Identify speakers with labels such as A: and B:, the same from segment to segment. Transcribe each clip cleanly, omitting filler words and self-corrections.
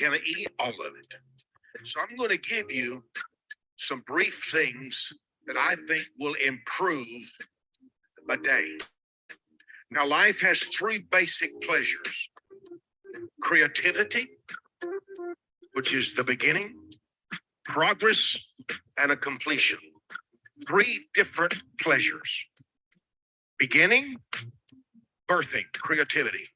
A: can eat all of it. So I'm going to give you some brief things that I think will improve a day. Now, life has three basic pleasures: creativity, which is the beginning, progress, and a completion. Three different pleasures: beginning, birthing, creativity,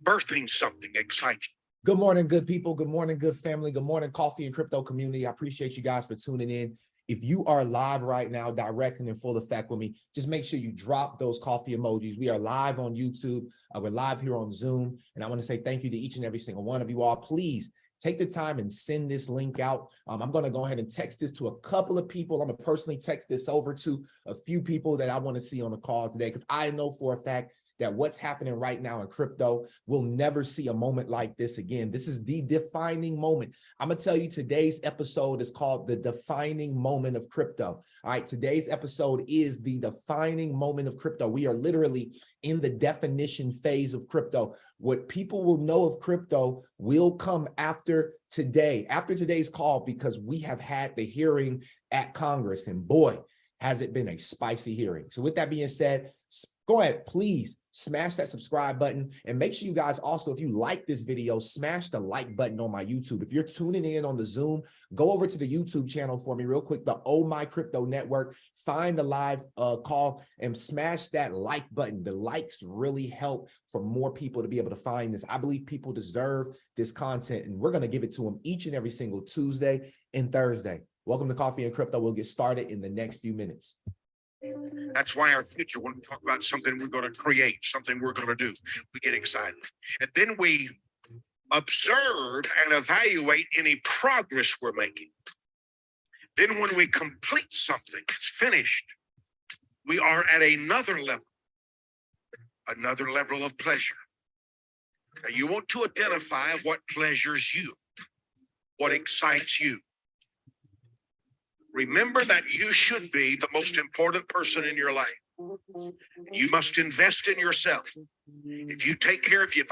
A: birthing something exciting.
B: Good morning, good people. Good morning, good family. Good morning, coffee and crypto community. I appreciate you guys for tuning in. If you are live right now, direct and in full effect with me, just make sure you drop those coffee emojis. We are live on YouTube. We're live here on Zoom. And I want to say thank you to each and every single one of you all. Please take the time and send this link out. I'm going to go ahead and text this to a couple of people. I'm going to personally text this over to a few people that I want to see on the call today, because I know for a fact that what's happening right now in crypto, we'll never see a moment like this again. This is the defining moment. I'm gonna tell you, today's episode is called the defining moment of crypto. All right, today's episode is the defining moment of crypto. We are literally in the definition phase of crypto. What people will know of crypto will come after today, after today's call, because we have had the hearing at Congress, and boy, has it been a spicy hearing. So with that being said, go ahead, please smash that subscribe button, and make sure you guys also, if you like this video, smash the like button on my YouTube. If you're tuning in on the Zoom, go over to the YouTube channel for me real quick, the Oh My Crypto Network, find the live call and smash that like button. The likes really help for more people to be able to find this. I believe people deserve this content, and we're going to give it to them each and every single Tuesday and Thursday. Welcome to Coffee and Crypto. We'll get started in the next few minutes.
A: That's why our future, when we talk about something we're going to create, something we're going to do, we get excited. And then we observe and evaluate any progress we're making. Then when we complete something, it's finished, we are at another level of pleasure. Now, you want to identify what pleasures you, what excites you. Remember that you should be the most important person in your life. You must invest in yourself. If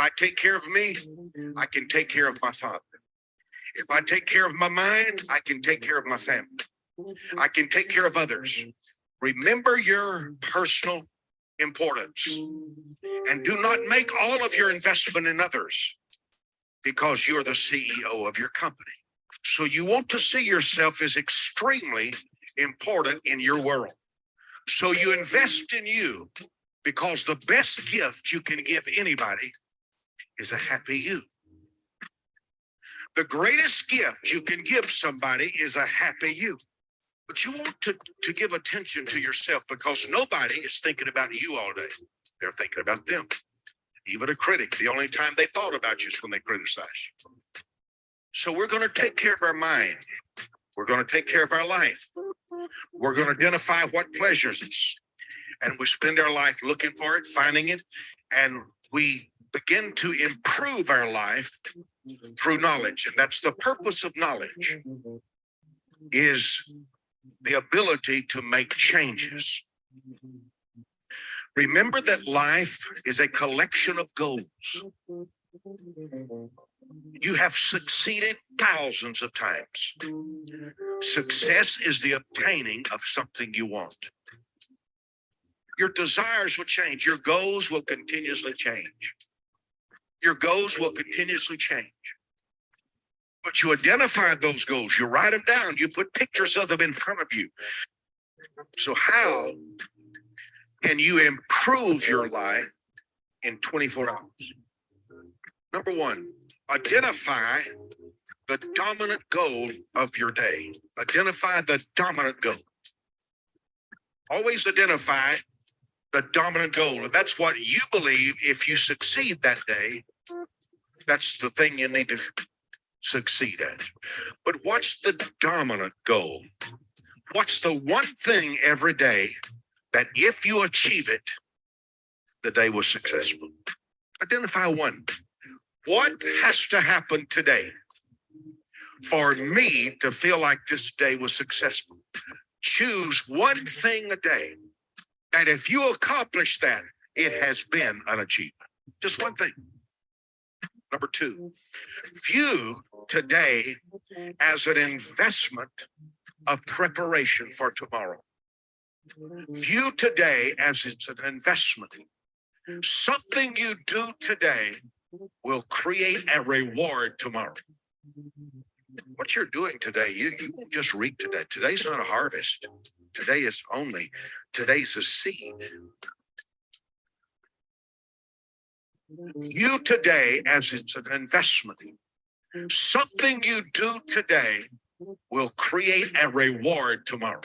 A: I take care of me, I can take care of my father. If I take care of my mind, I can take care of my family. I can take care of others. Remember your personal importance, and do not make all of your investment in others, because you're the CEO of your company. So you want to see yourself as extremely important in your world. So you invest in you, because the best gift you can give anybody is a happy you. The greatest gift you can give somebody is a happy you. But you want to give attention to yourself, because nobody is thinking about you all day. They're thinking about them. Even a critic, the only time they thought about you is when they criticize you. So we're going to take care of our mind. We're going to take care of our life. We're going to identify what pleasures us. And we spend our life looking for it, finding it, and we begin to improve our life through knowledge. And that's the purpose of knowledge, is the ability to make changes. Remember that life is a collection of goals. You have succeeded thousands of times. Success is the obtaining of something you want. Your desires will change. Your goals will continuously change. Your goals will continuously change. But you identify those goals. You write them down. You put pictures of them in front of you. So how can you improve your life in 24 hours? Number one, identify the dominant goal of your day. Identify the dominant goal. Always identify the dominant goal. And that's what you believe, if you succeed that day, that's the thing you need to succeed at. But what's the dominant goal? What's the one thing every day that if you achieve it, the day was successful? Identify one. What has to happen today for me to feel like this day was successful? Choose one thing a day, and if you accomplish that, it has been an achievement. Just one thing. Number two, view today as an investment of preparation for tomorrow. View today as it's an investment. Something you do today will create a reward tomorrow. What you're doing today, you won't just reap today. Today's not a harvest. Today's a seed. You today as it's an investment. Something you do today will create a reward tomorrow.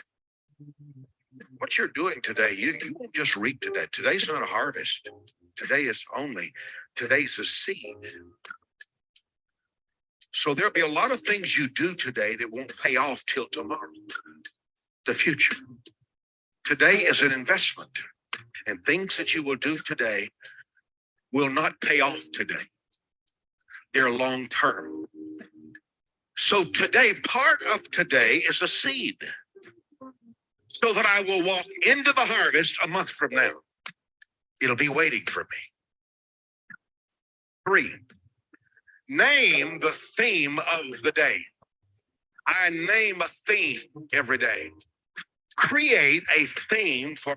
A: What you're doing today, you won't just reap today. Today's not a harvest. Today's a seed. So there'll be a lot of things you do today that won't pay off till tomorrow, the future. Today is an investment, and things that you will do today will not pay off today. They're long term. So today, part of today is a seed, so that I will walk into the harvest a month from now. It'll be waiting for me. 3, name the theme of the day. I name a theme every day. Create a theme for.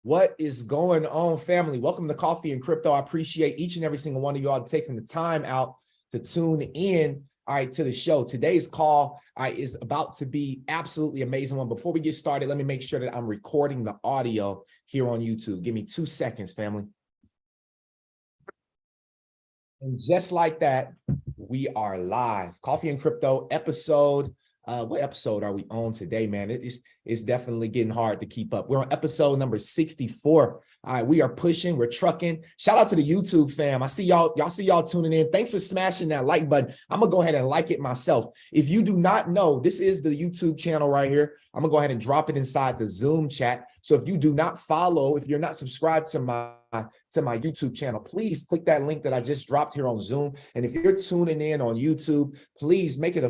B: What is going on, family? Welcome to Coffee and Crypto. I appreciate each and every single one of y'all taking the time out to tune in, all right, to the show. Today's call, all right, is about to be absolutely amazing one. Before we get started, let me make sure that I'm recording the audio here on YouTube. Give me 2 seconds, family. And just like that, we are live. Coffee and Crypto episode. What episode are we on today, man? It's definitely getting hard to keep up. We're on episode number 64. All right, we are pushing, we're trucking. Shout out to the YouTube fam. I see y'all tuning in. Thanks for smashing that like button. I'm gonna go ahead and like it myself. If you do not know, this is the YouTube channel right here. I'm gonna go ahead and drop it inside the Zoom chat. So if you do not follow, if you're not subscribed to my YouTube channel, please click that link that I just dropped here on Zoom. And if you're tuning in on YouTube, please make it a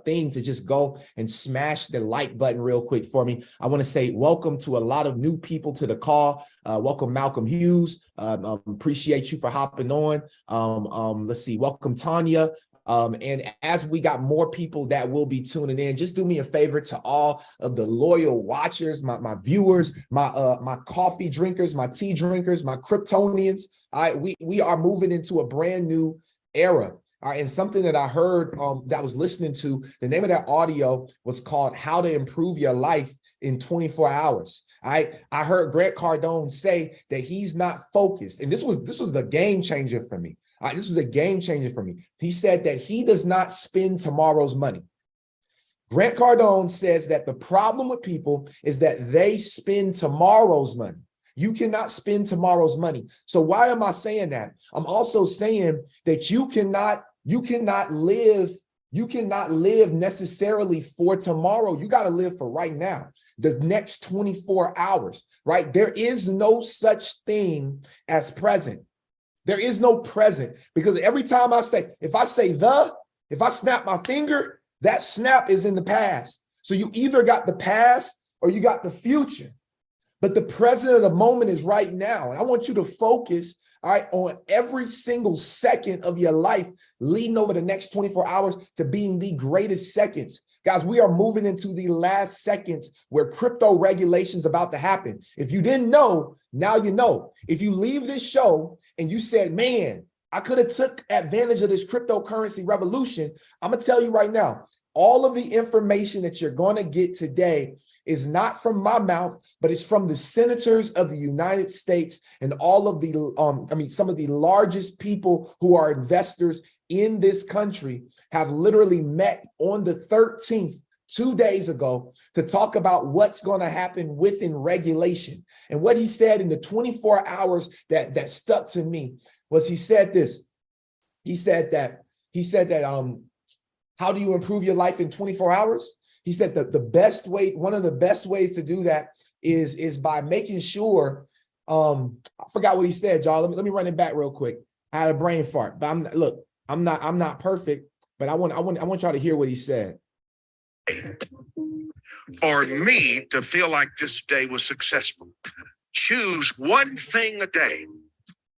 B: thing to just go and smash the like button real quick for me. I want to say welcome to a lot of new people to the call. Welcome Malcolm Hughes. Appreciate you for hopping on. Let's see. Welcome Tanya. And as we got more people that will be tuning in, just do me a favor to all of the loyal watchers, my viewers, my coffee drinkers, my tea drinkers, my Kryptonians. We are moving into a brand new era. All right, and something that I heard that I was listening to, the name of that audio was called How to Improve Your Life in 24 Hours. I heard Grant Cardone say that he's not focused. And this was a game changer for me. This was a game changer for me. He said that he does not spend tomorrow's money. Grant Cardone says that the problem with people is that they spend tomorrow's money. You cannot spend tomorrow's money. So why am I saying that? I'm also saying that you cannot live necessarily for tomorrow. You got to live for right now, the next 24 hours, right? There is no such thing as present. There is no present, because every time if I snap my finger, that snap is in the past. So you either got the past or you got the future. But the present of the moment is right now. And I want you to focus, all right, on every single second of your life leading over the next 24 hours to being the greatest seconds. Guys, we are moving into the last seconds where crypto regulation's about to happen. If you didn't know, now you know. If you leave this show and you said, man, I could have took advantage of this cryptocurrency revolution, I'm going to tell you right now, all of the information that you're going to get today is not from my mouth, but it's from the senators of the United States and all of the, some of the largest people who are investors in this country have literally met on the 13th, 2 days ago, to talk about what's going to happen within regulation. And what he said in the 24 hours that stuck to me was he said this. He said that how do you improve your life in 24 hours? He said that one of the best ways to do that is by making sure, I forgot what he said, y'all. Let me run it back real quick. I had a brain fart, but I'm not perfect, but I want y'all to hear what he said.
A: For me to feel like this day was successful, choose one thing a day.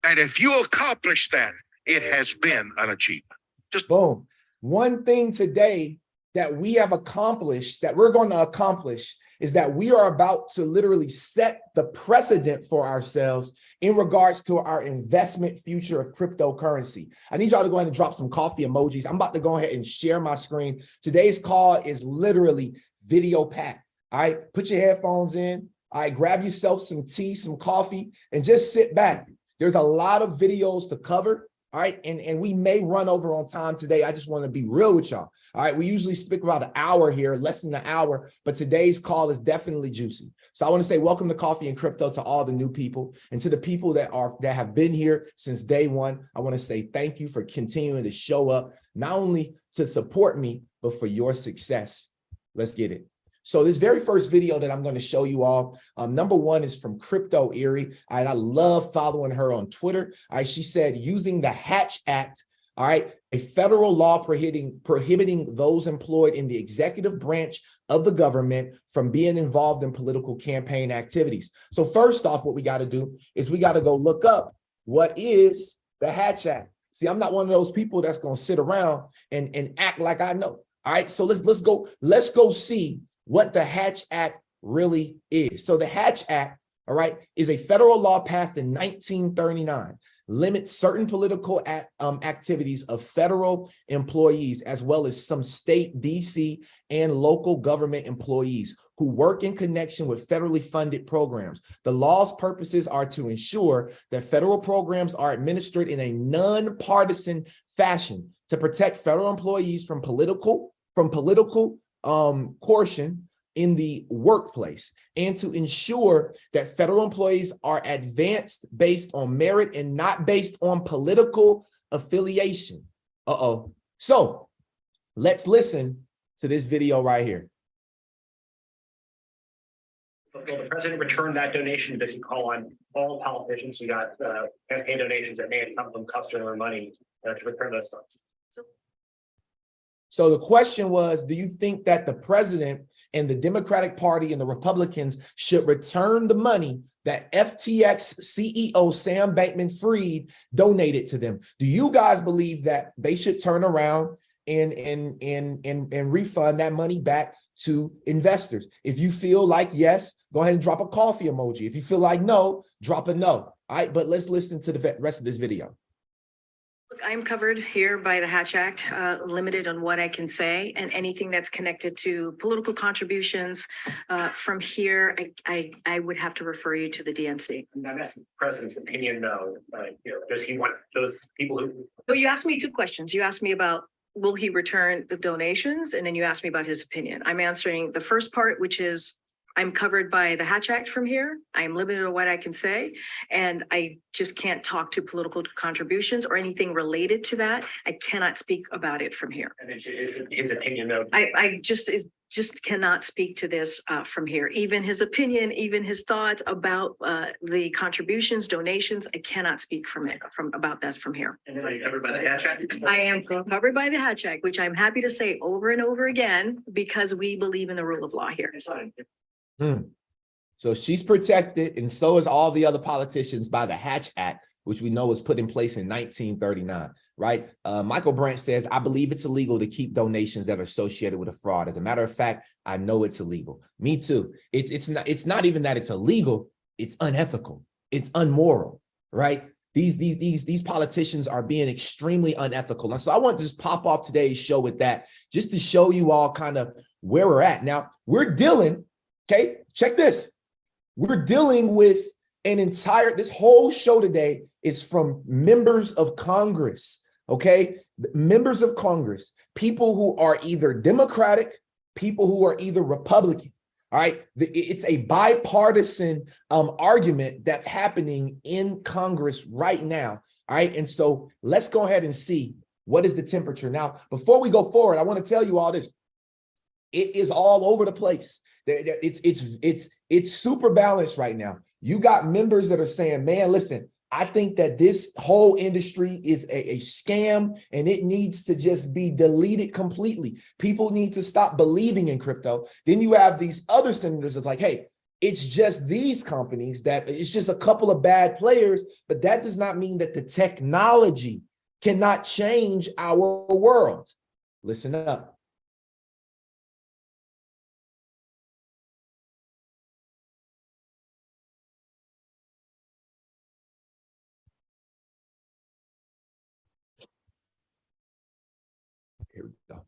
A: And if you accomplish that, It has been an achievement. Just
B: Boom. One thing today that we have accomplished, that we're going to accomplish, is that we are about to literally set the precedent for ourselves in regards to our investment future of cryptocurrency. I need y'all to go ahead and drop some coffee emojis. I'm about to go ahead and share my screen. Today's call is literally video packed. All right, put your headphones in. All right, grab yourself some tea, some coffee, and just sit back. There's a lot of videos to cover. All right, and we may run over on time today. I just want to be real with y'all. All right, we usually speak about an hour here, less than an hour, but today's call is definitely juicy. So I want to say welcome to Coffee and Crypto to all the new people, and to the people that have been here since day one. I want to say thank you for continuing to show up, not only to support me, but for your success. Let's get it. So this very first video that I'm going to show you all, number one is from Crypto Erie. All right, I love following her on Twitter. All right, she said, using the Hatch Act, all right, a federal law prohibiting those employed in the executive branch of the government from being involved in political campaign activities. So first off, what we got to do is we got to go look up what is the Hatch Act. See, I'm not one of those people that's going to sit around and act like I know. All right, so let's go see what the Hatch Act really is. So the Hatch Act, all right, is a federal law passed in 1939, limits certain political activities of federal employees, as well as some state, DC, and local government employees who work in connection with federally funded programs. The law's purposes are to ensure that federal programs are administered in a nonpartisan fashion to protect federal employees from political coercion in the workplace, and to ensure that federal employees are advanced based on merit and not based on political affiliation. So let's listen to this video right here.
C: Will the president return that donation? Does he call on all politicians who got campaign donations that may have come from customer money to return those funds?
B: So the question was, do you think that the president and the Democratic Party and the Republicans should return the money that FTX CEO Sam Bankman-Fried donated to them? Do you guys believe that they should turn around and refund that money back to investors? If you feel like yes, go ahead and drop a coffee emoji. If you feel like no, drop a no. All right, but let's listen to the rest of this video.
D: Look, I'm covered here by the Hatch Act, limited on what I can say, and anything that's connected to political contributions from here, I would have to refer you to the DNC.
C: I'm asking the president's opinion, though. Does he want those people who?
D: Well, you asked me two questions. You asked me about will he return the donations, and then you asked me about his opinion. I'm answering the first part, which is I'm covered by the Hatch Act from here. I'm limited on what I can say, and I just can't talk to political contributions or anything related to that. I cannot speak about it from here.
C: And his opinion, though.
D: I just cannot speak to this from here. Even his opinion, even his thoughts about the contributions, donations, I cannot speak about that from here.
C: And then are you covered by the Hatch Act?
D: I am covered by the Hatch Act, which I'm happy to say over and over again, because we believe in the rule of law here.
B: So she's protected, and so is all the other politicians, by the Hatch Act, which we know was put in place in 1939, right? Michael Brandt says, I believe it's illegal to keep donations that are associated with a fraud. As a matter of fact, I know it's illegal. Me too. It's not even that it's illegal, it's unethical, it's unmoral, right? These politicians are being extremely unethical. And so I want to just pop off today's show with that, just to show you all kind of where we're at. Now, we're dealing, okay, check this. We're dealing with this whole show today is from members of Congress, okay? Members of Congress, people who are either Democratic, people who are either Republican, all right? It's a bipartisan argument that's happening in Congress right now, all right? And so let's go ahead and see what is the temperature. Now, before we go forward, I want to tell you all this. It is all over the place. It's super balanced right now. You got members that are saying, man, listen, I think that this whole industry is a scam and it needs to just be deleted completely. People need to stop believing in crypto. Then you have these other senators that's like, hey, it's just these companies, that it's just a couple of bad players, but that does not mean that the technology cannot change our world. Listen up. Here we go.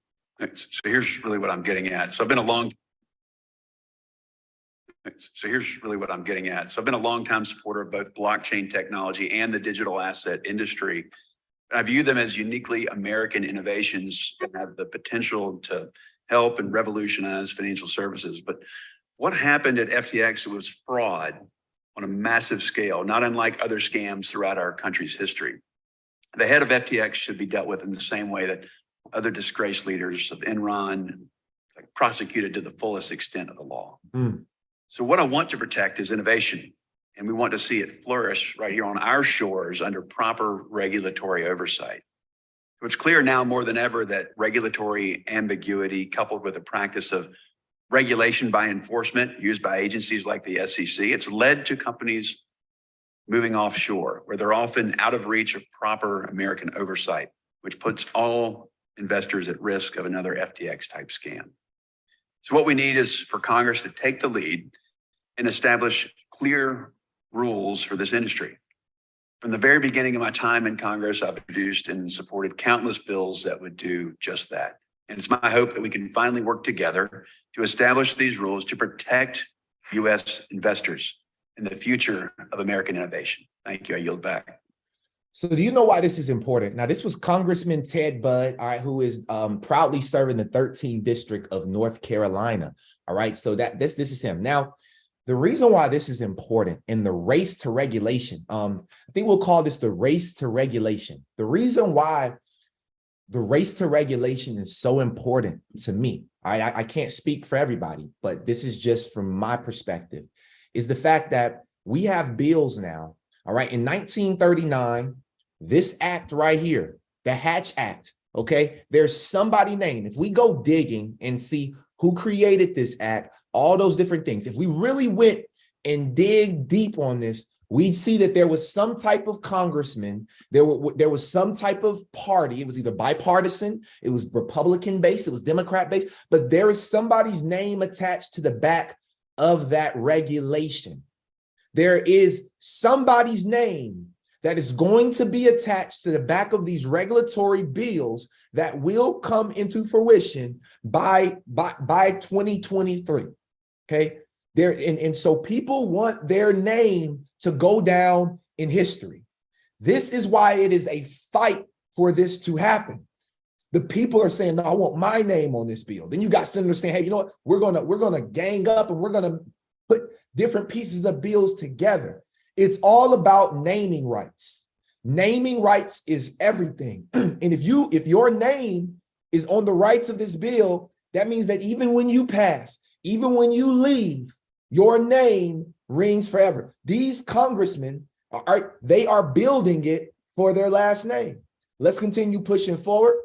E: So here's really what I'm getting at. So I've been a long time supporter of both blockchain technology and the digital asset industry. I view them as uniquely American innovations that have the potential to help and revolutionize financial services. But what happened at FTX was fraud on a massive scale, not unlike other scams throughout our country's history. The head of FTX should be dealt with in the same way that other disgraced leaders of Enron prosecuted to the fullest extent of the law. So what I want to protect is innovation, and we want to see it flourish right here on our shores under proper regulatory oversight. So it's clear now more than ever that regulatory ambiguity coupled with the practice of regulation by enforcement used by agencies like the SEC, it's led to companies moving offshore where they're often out of reach of proper American oversight, which puts all investors at risk of another FTX type scam. So what we need is for Congress to take the lead and establish clear rules for this industry. From the very beginning of my time in Congress, I've produced and supported countless bills that would do just that. And it's my hope that we can finally work together to establish these rules to protect U.S. investors and the future of American innovation. Thank you. I yield back.
B: So do you know why this is important? Now, this was Congressman Ted Budd, all right, who is proudly serving the 13th District of North Carolina. All right, so this is him. Now, the reason why this is important in the race to regulation, I think we'll call this the race to regulation. The reason why the race to regulation is so important to me, I can't speak for everybody, but this is just from my perspective, is the fact that we have bills now. All right, in 1939, this act right here, the Hatch Act, okay, there's somebody named. If we go digging and see who created this act, all those different things, if we really went and dig deep on this, we'd see that there was some type of congressman, there was some type of party. It was either bipartisan, it was Republican based, it was Democrat based, but there is somebody's name attached to the back of that regulation. There is somebody's name that is going to be attached to the back of these regulatory bills that will come into fruition by 2023. Okay, and so people want their name to go down in history. This is why it is a fight for this to happen. The people are saying, no, I want my name on this bill. Then you got senators saying, hey, you know what? We're gonna gang up and we're gonna put different pieces of bills together. It's all about naming rights. Naming rights is everything. And if your name is on the rights of this bill, that means that even when you pass, even when you leave, your name rings forever. These congressmen they are building it for their last name. Let's continue pushing forward.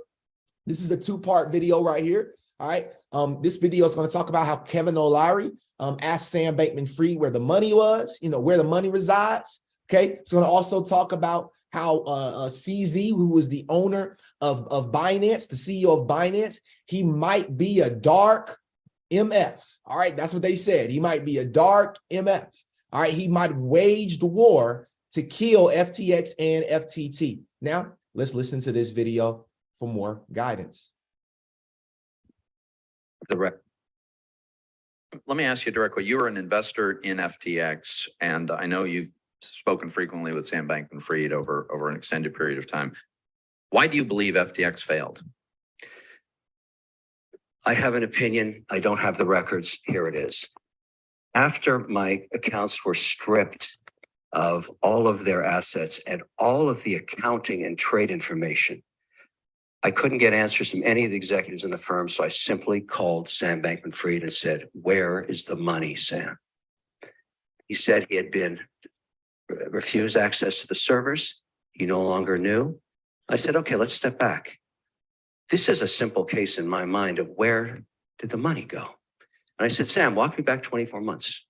B: This is a two-part video right here. All right. This video is going to talk about how Kevin O'Leary asked Sam Bankman-Fried where the money was, where the money resides. Okay. It's going to also talk about how CZ, who was the owner of Binance, the CEO of Binance, he might be a dark MF. All right. That's what they said. He might be a dark MF. All right. He might have waged war to kill FTX and FTT. Now, let's listen to this video for more guidance.
F: Let me ask you directly. You were an investor in FTX, and I know you've spoken frequently with Sam Bankman-Fried over an extended period of time. Why do you believe FTX failed?
G: I have an opinion. I don't have the records. Here it is. After my accounts were stripped of all of their assets and all of the accounting and trade information, I couldn't get answers from any of the executives in the firm, so I simply called Sam Bankman-Fried and said, "Where is the money, Sam?" He said he had been refused access to the servers. He no longer knew. I said, "Okay, let's step back. This is a simple case in my mind of where did the money go?" And I said, "Sam, walk me back 24 months.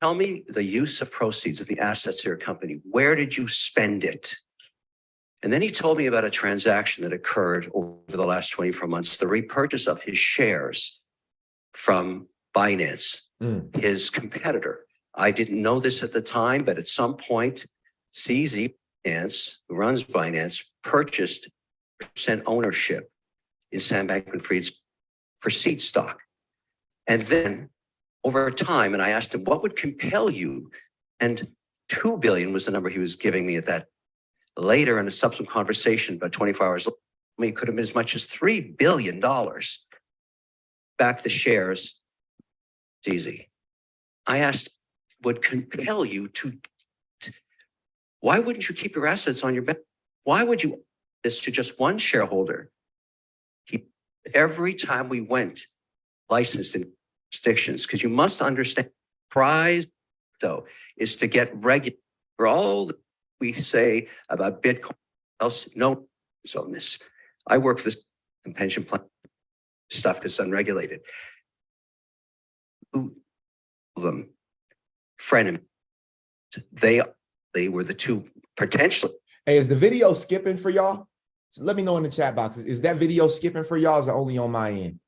G: Tell me the use of proceeds of the assets of your company. Where did you spend it?" And then he told me about a transaction that occurred over the last 24 months, the repurchase of his shares from Binance, his competitor. I didn't know this at the time, but at some point, CZ Binance, who runs Binance, purchased percent ownership in Sam Bankman-Fried's for seed stock. And then over time, and I asked him, what would compel you? And 2 billion was the number he was giving me at that. Later in a subsequent conversation, about 24 hours later, it could have been as much as $3 billion. Back the shares, it's easy. I asked, would compel you to why wouldn't you keep your assets on your bank? Why would you this to just one shareholder? Every time we went licensed in jurisdictions, because you must understand, prize though is to get regular for all that we say about Bitcoin. Else, no on this. I work for this pension plan stuff is unregulated. Who of them, friend, they were the two potentially.
B: Hey, is the video skipping for y'all? Let me know in the chat box. Is that video skipping for y'all? Or is it only on my end?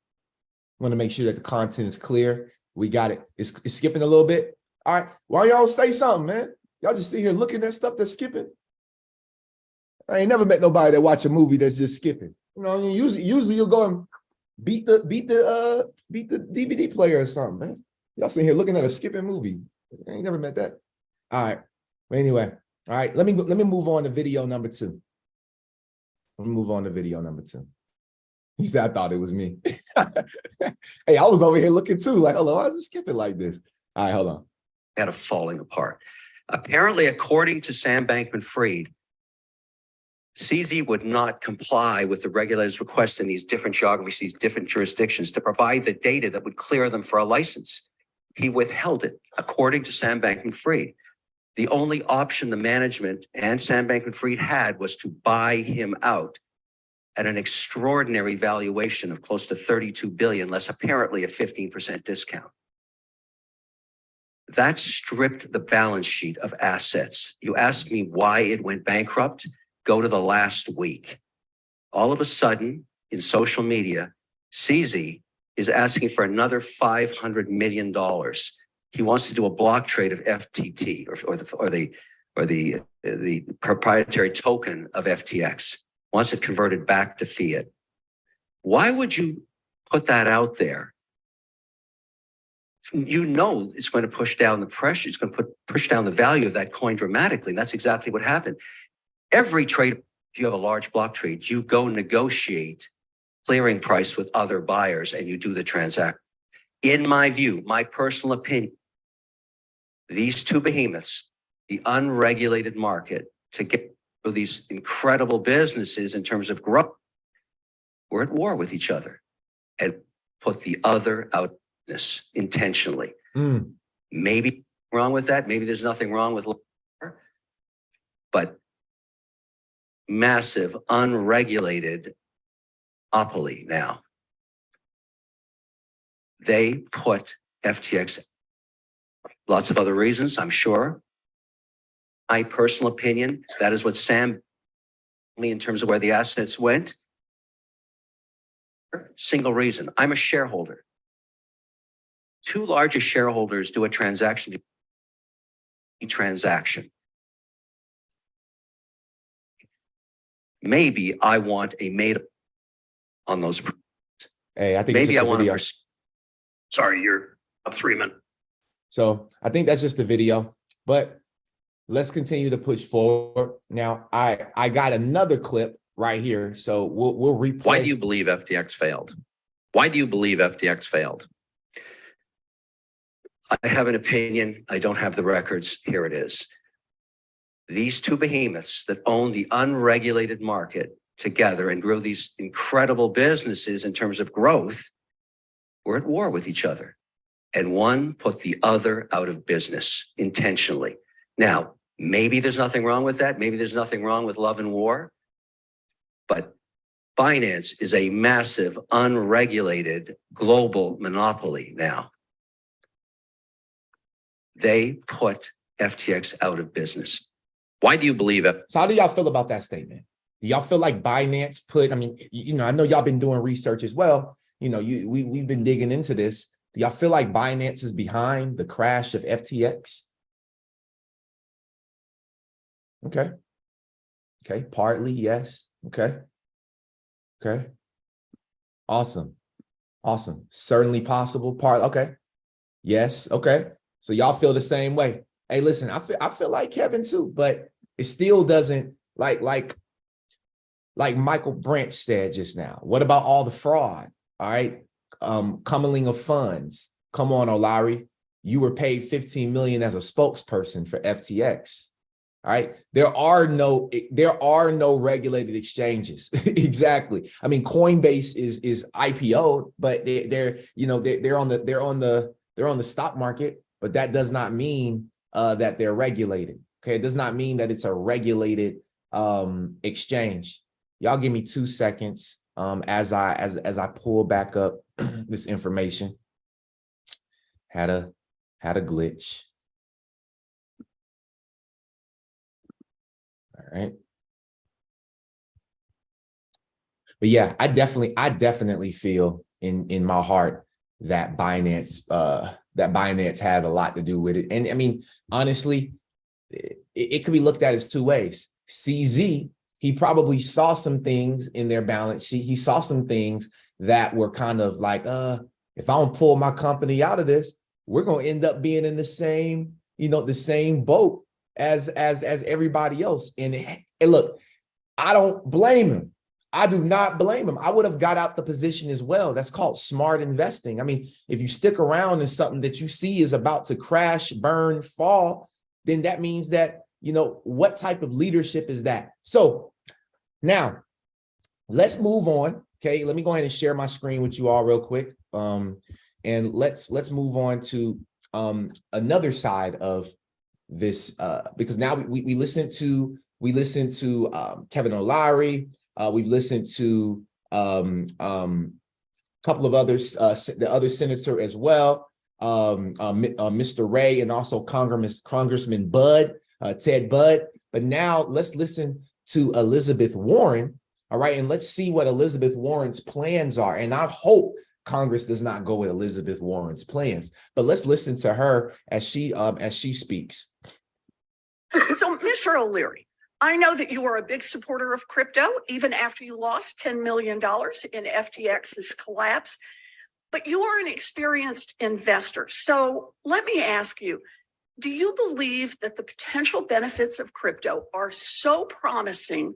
B: I want to make sure that the content is clear. We got it. It's skipping a little bit. All right. Why y'all say something, man? Y'all just sit here looking at stuff that's skipping. I ain't never met nobody that watch a movie that's just skipping. You know, usually you'll go and beat the DVD player or something, man. Y'all sitting here looking at a skipping movie. I ain't never met that. All right. But anyway, all right. Let me move on to video number 2. Let me move on to video number 2. He said, I thought it was me. Hey, I was over here looking too, like, hello, why is it skipping like this? All right, hold on.
G: Kind of falling apart. Apparently, according to Sam Bankman-Fried, CZ would not comply with the regulators' request in these different geographies, these different jurisdictions to provide the data that would clear them for a license. He withheld it, according to Sam Bankman-Fried. The only option the management and Sam Bankman-Fried had was to buy him out at an extraordinary valuation of close to 32 billion, less apparently a 15% discount. That stripped the balance sheet of assets. You ask me why it went bankrupt? Go to the last week. All of a sudden, in social media, CZ is asking for another $500 million. He wants to do a block trade of FTT or the proprietary token of FTX. Wants it converted back to fiat. Why would you put that out there? You know it's going to push down the pressure. It's going to push down the value of that coin dramatically. And that's exactly what happened. Every trade, if you have a large block trade, you go negotiate clearing price with other buyers and you do the transaction. In my view, my personal opinion, these two behemoths, the unregulated market, to get these incredible businesses in terms of growth, we're at war with each other and put the other out of business intentionally. Maybe wrong with that. Maybe there's nothing wrong with, but massive unregulated monopoly now. They put FTX, lots of other reasons, I'm sure. My personal opinion, that is what Sam, in terms of where the assets went. Single reason, I'm a shareholder. Two largest shareholders do a transaction. Maybe I want a made on those.
B: Hey, I think
G: maybe I want
B: video.
G: to. Sorry, you're a 3 minute.
B: So I think that's just the video, but let's continue to push forward. Now, I got another clip right here, so we'll replay.
F: Why do you believe FTX failed? Why do you believe FTX failed?
G: I have an opinion. I don't have the records. Here it is. These two behemoths that own the unregulated market together and grow these incredible businesses in terms of growth, were at war with each other. And one put the other out of business intentionally. Now, maybe there's nothing wrong with that. Maybe there's nothing wrong with love and war. But finance is a massive, unregulated global monopoly now. They put FTX out of business.
F: Why do you believe it?
B: So how do y'all feel about that statement? Do y'all feel like Binance put, I mean, I know y'all been doing research as well. We've been digging into this. Do y'all feel like Binance is behind the crash of FTX? Okay. Okay. Partly, yes. Okay. Okay. Awesome. Awesome. Certainly possible. Okay. Yes. Okay. So y'all feel the same way. Hey, listen, I feel like Kevin too, but it still doesn't like Michael Branch said just now. What about all the fraud? All right. Comingling of funds. Come on, O'Leary. You were paid 15 million as a spokesperson for FTX. All right. There are no regulated exchanges. Exactly. I mean, Coinbase is IPO'd, but they're on the stock market, but that does not mean that they're regulated. Okay. It does not mean that it's a regulated exchange. Y'all give me 2 seconds as I pull back up this information. Had a glitch. All right. But yeah, I definitely feel in my heart that Binance has a lot to do with it. And I mean, honestly, it could be looked at as two ways. CZ, he probably saw some things in their balance sheet. He saw some things that were kind of like, if I don't pull my company out of this, we're going to end up being in the same boat as everybody else. And look, I don't blame him. I do not blame him. I would have got out the position as well. That's called smart investing. I mean, if you stick around in something that you see is about to crash, burn, fall, then that means that, what type of leadership is that? So now let's move on. Okay, let me go ahead and share my screen with you all real quick. And let's move on to another side of this, because now we listened to Kevin O'Leary. We've listened to a couple of others, the other senator as well, Mr. Ray, and also Congressman Ted Budd. But now let's listen to Elizabeth Warren. All right, and let's see what Elizabeth Warren's plans are. And I hope Congress does not go with Elizabeth Warren's plans, but let's listen to her as she speaks.
H: So, Mr. O'Leary, I know that you are a big supporter of crypto, even after you lost $10 million in FTX's collapse, but you are an experienced investor. So let me ask you, do you believe that the potential benefits of crypto are so promising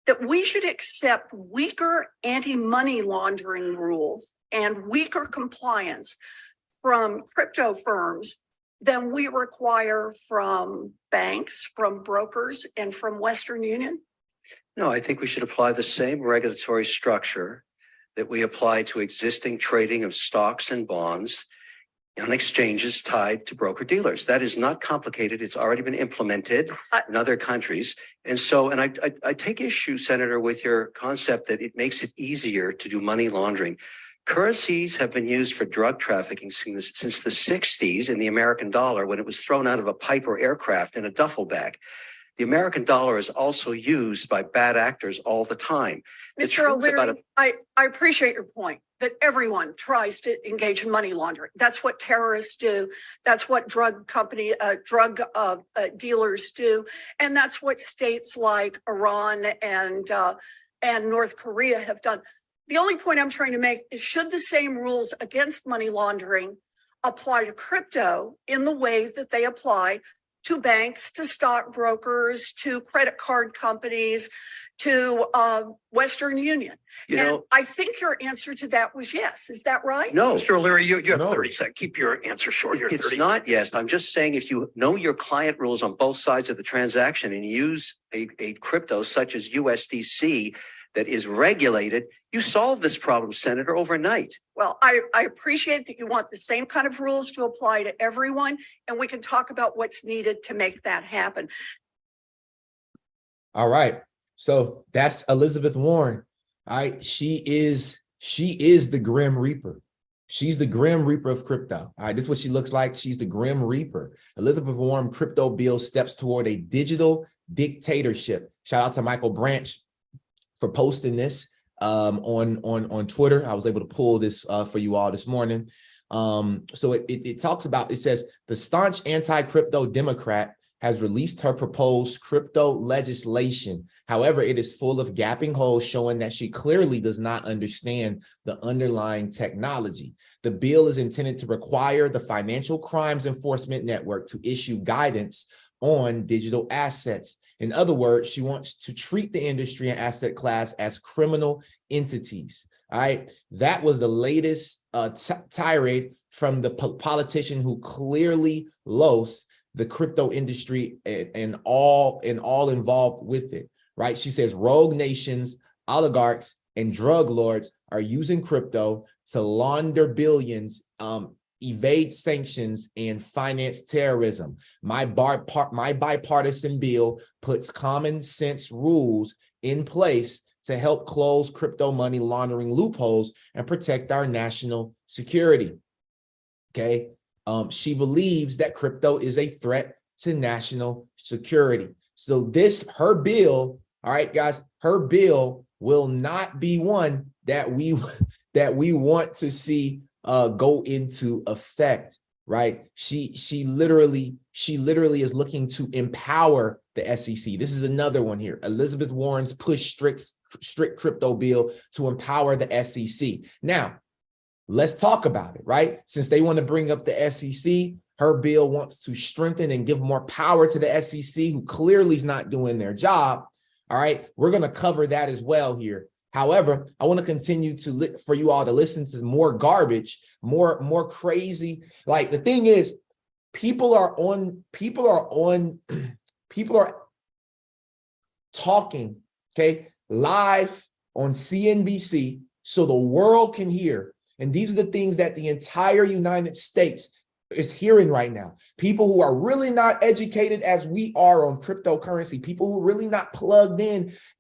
H: that we should accept weaker anti-money laundering rules and weaker compliance from crypto firms than we require from banks, from brokers, and from Western Union?
G: No, I think we should apply the same regulatory structure that we apply to existing trading of stocks and bonds on exchanges tied to broker dealers. That is not complicated. It's already been implemented in other countries. And I take issue, Senator, with your concept that it makes it easier to do money laundering. Currencies have been used for drug trafficking since the 60s in the American dollar, when it was thrown out of a Piper aircraft in a duffel bag. The American dollar is also used by bad actors all the time.
H: Mr. O'Leary, I appreciate your point that everyone tries to engage in money laundering. That's what terrorists do. That's what drug dealers do. And that's what states like Iran and North Korea have done. The only point I'm trying to make is, should the same rules against money laundering apply to crypto in the way that they apply to banks, to stockbrokers, to credit card companies, to Western Union? I think your answer to that was yes. Is that right?
G: No.
E: Mr. O'Leary, you have
B: No.
E: 30 seconds. Keep your answer short.
G: It's not yes. I'm just saying, if you know your client rules on both sides of the transaction and use a crypto such as USDC that is regulated, you solve this problem, Senator, overnight.
H: Well, I appreciate that you want the same kind of rules to apply to everyone, and we can talk about what's needed to make that happen.
B: All right. So that's Elizabeth Warren. All right. She is the Grim Reaper. She's the Grim Reaper of crypto. All right. This is what she looks like. She's the Grim Reaper. Elizabeth Warren crypto bill steps toward a digital dictatorship. Shout out to Michael Branch for posting this on Twitter. I was able to pull this for you all this morning. So it talks about, it says the staunch anti-crypto Democrat has released her proposed crypto legislation. However, it is full of gaping holes, showing that she clearly does not understand the underlying technology. The bill is intended to require the Financial Crimes Enforcement Network to issue guidance on digital assets. In other words, she wants to treat the industry and asset class as criminal entities. All right, that was the latest tirade from the politician who clearly lost the crypto industry and all involved with it. Right? She says rogue nations, oligarchs, and drug lords are using crypto to launder billions, evade sanctions, and finance terrorism. My bipartisan bill puts common sense rules in place to help close crypto money laundering loopholes and protect our national security. Okay. She believes that crypto is a threat to national security. So her bill, all right, guys, her bill will not be one that we want to see go into effect, right? She literally is looking to empower the SEC. This is another one here. Elizabeth Warren's push strict crypto bill to empower the SEC. Now, let's talk about it, right? Since they want to bring up the SEC, her bill wants to strengthen and give more power to the SEC, who clearly is not doing their job. All right, we're going to cover that as well here. However, I want to continue for you all to listen to more garbage, more crazy. Like, the thing is, people are talking, okay, live on CNBC so the world can hear. And these are the things that the entire United States is hearing right now. People who are really not educated as we are on cryptocurrency, people who are really not plugged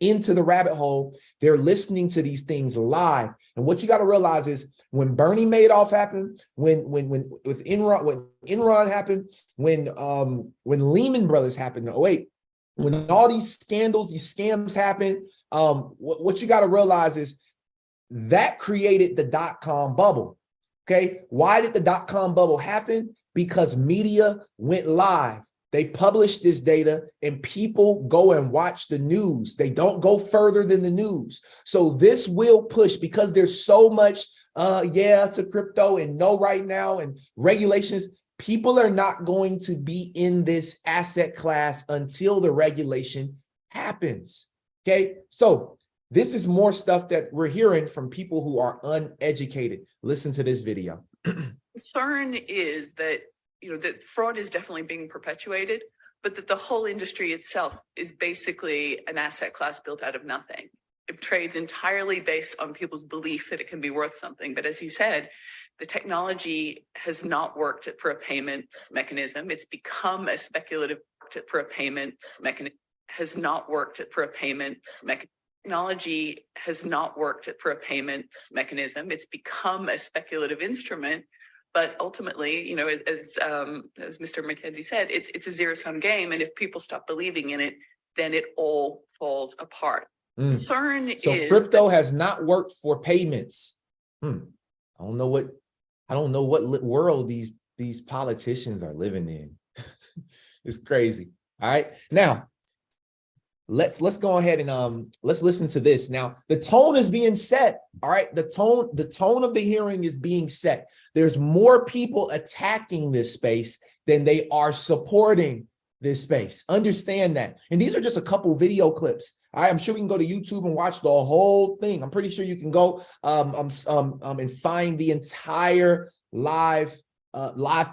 B: into the rabbit hole, they're listening to these things live. And what you got to realize is, when Bernie Madoff happened, when Enron happened, when Lehman Brothers happened, when all these scandals, these scams happened, what you got to realize is that created the dot-com bubble. Okay, why did the dot-com bubble happen? Because media went live. They published this data and people go and watch the news. They don't go further than the news. So this will push, because there's so much to crypto and no right now and regulations. People are not going to be in this asset class until the regulation happens. Okay, so this is more stuff that we're hearing from people who are uneducated. Listen to this video.
I: Concern is that, that fraud is definitely being perpetuated, but that the whole industry itself is basically an asset class built out of nothing. It trades entirely based on people's belief that it can be worth something. But as you said, the technology has not worked for a payments mechanism. It's become a speculative for a payments mechanism. Technology has not worked for a payments mechanism. It's become a speculative instrument, but ultimately, as Mr. McKenzie said, it's a zero-sum game, and if people stop believing in it, then it all falls apart. Concern is,
B: so crypto has not worked for payments. I don't know what world these politicians are living in. It's crazy. All right, now. Let's go ahead and let's listen to this. Now, the tone is being set. All right, the tone of the hearing is being set. There's more people attacking this space than they are supporting this space. Understand that. And these are just a couple video clips. All right, I'm sure we can go to YouTube and watch the whole thing. I'm pretty sure you can go and find the entire live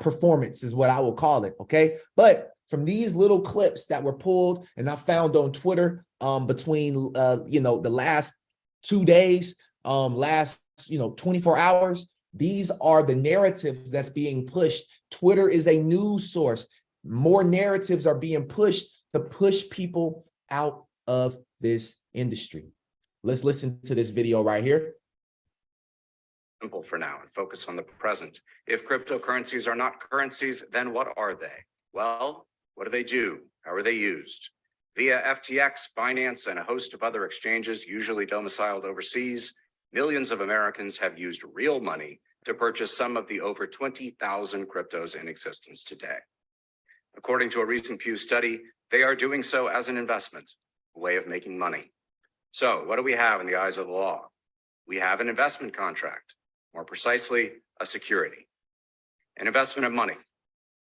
B: performance, is what I will call it. Okay, but from these little clips that were pulled and I found on Twitter between the last 2 days, last 24 hours, these are the narratives that's being pushed. Twitter is a news source. More narratives are being pushed to push people out of this industry. Let's listen to this video right here.
J: Simple for now and focus on the present. If cryptocurrencies are not currencies, then what are they? Well, what do they do? How are they used? Via FTX, Binance, and a host of other exchanges usually domiciled overseas, millions of Americans have used real money to purchase some of the over 20,000 cryptos in existence today. According to a recent Pew study, they are doing so as an investment, a way of making money. So what do we have in the eyes of the law? We have an investment contract, more precisely, a security, an investment of money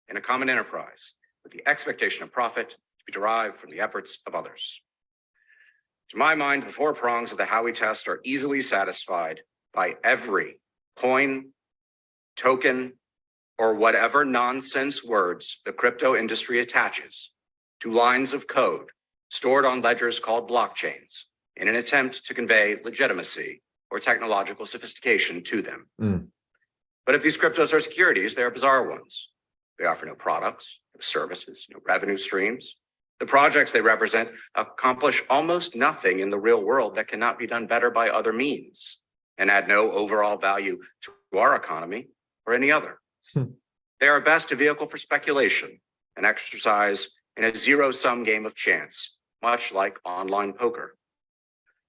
J: in a common enterprise with the expectation of profit to be derived from the efforts of others. To my mind, the four prongs of the Howey test are easily satisfied by every coin, token, or whatever nonsense words the crypto industry attaches to lines of code stored on ledgers called blockchains in an attempt to convey legitimacy or technological sophistication to them. But if these cryptos are securities, they are bizarre ones. They offer no products, no services, no revenue streams. The projects they represent accomplish almost nothing in the real world that cannot be done better by other means and add no overall value to our economy or any other. They are best a vehicle for speculation, an exercise in a zero-sum game of chance, much like online poker.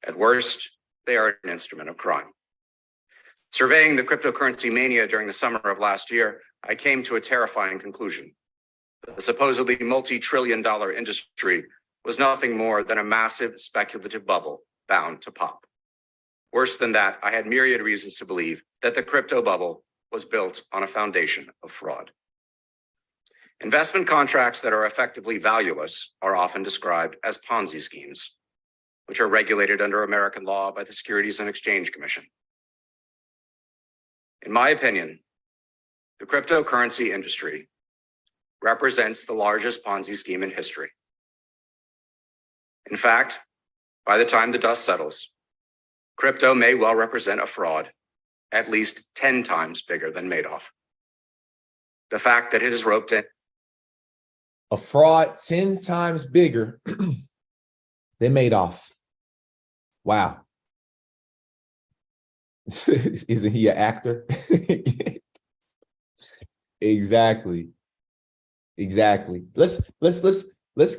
J: At worst, they are an instrument of crime. Surveying the cryptocurrency mania during the summer of last year, I came to a terrifying conclusion. The supposedly multi-trillion-dollar industry was nothing more than a massive speculative bubble bound to pop. Worse than that, I had myriad reasons to believe that the crypto bubble was built on a foundation of fraud. Investment contracts that are effectively valueless are often described as Ponzi schemes, which are regulated under American law by the Securities and Exchange Commission. In my opinion, the cryptocurrency industry represents the largest Ponzi scheme in history. In fact, by the time the dust settles, crypto may well represent a fraud at least 10 times bigger than Madoff. The fact that it is roped in.
B: A fraud 10 times bigger than Madoff. Wow. Isn't he an actor? Exactly. Let's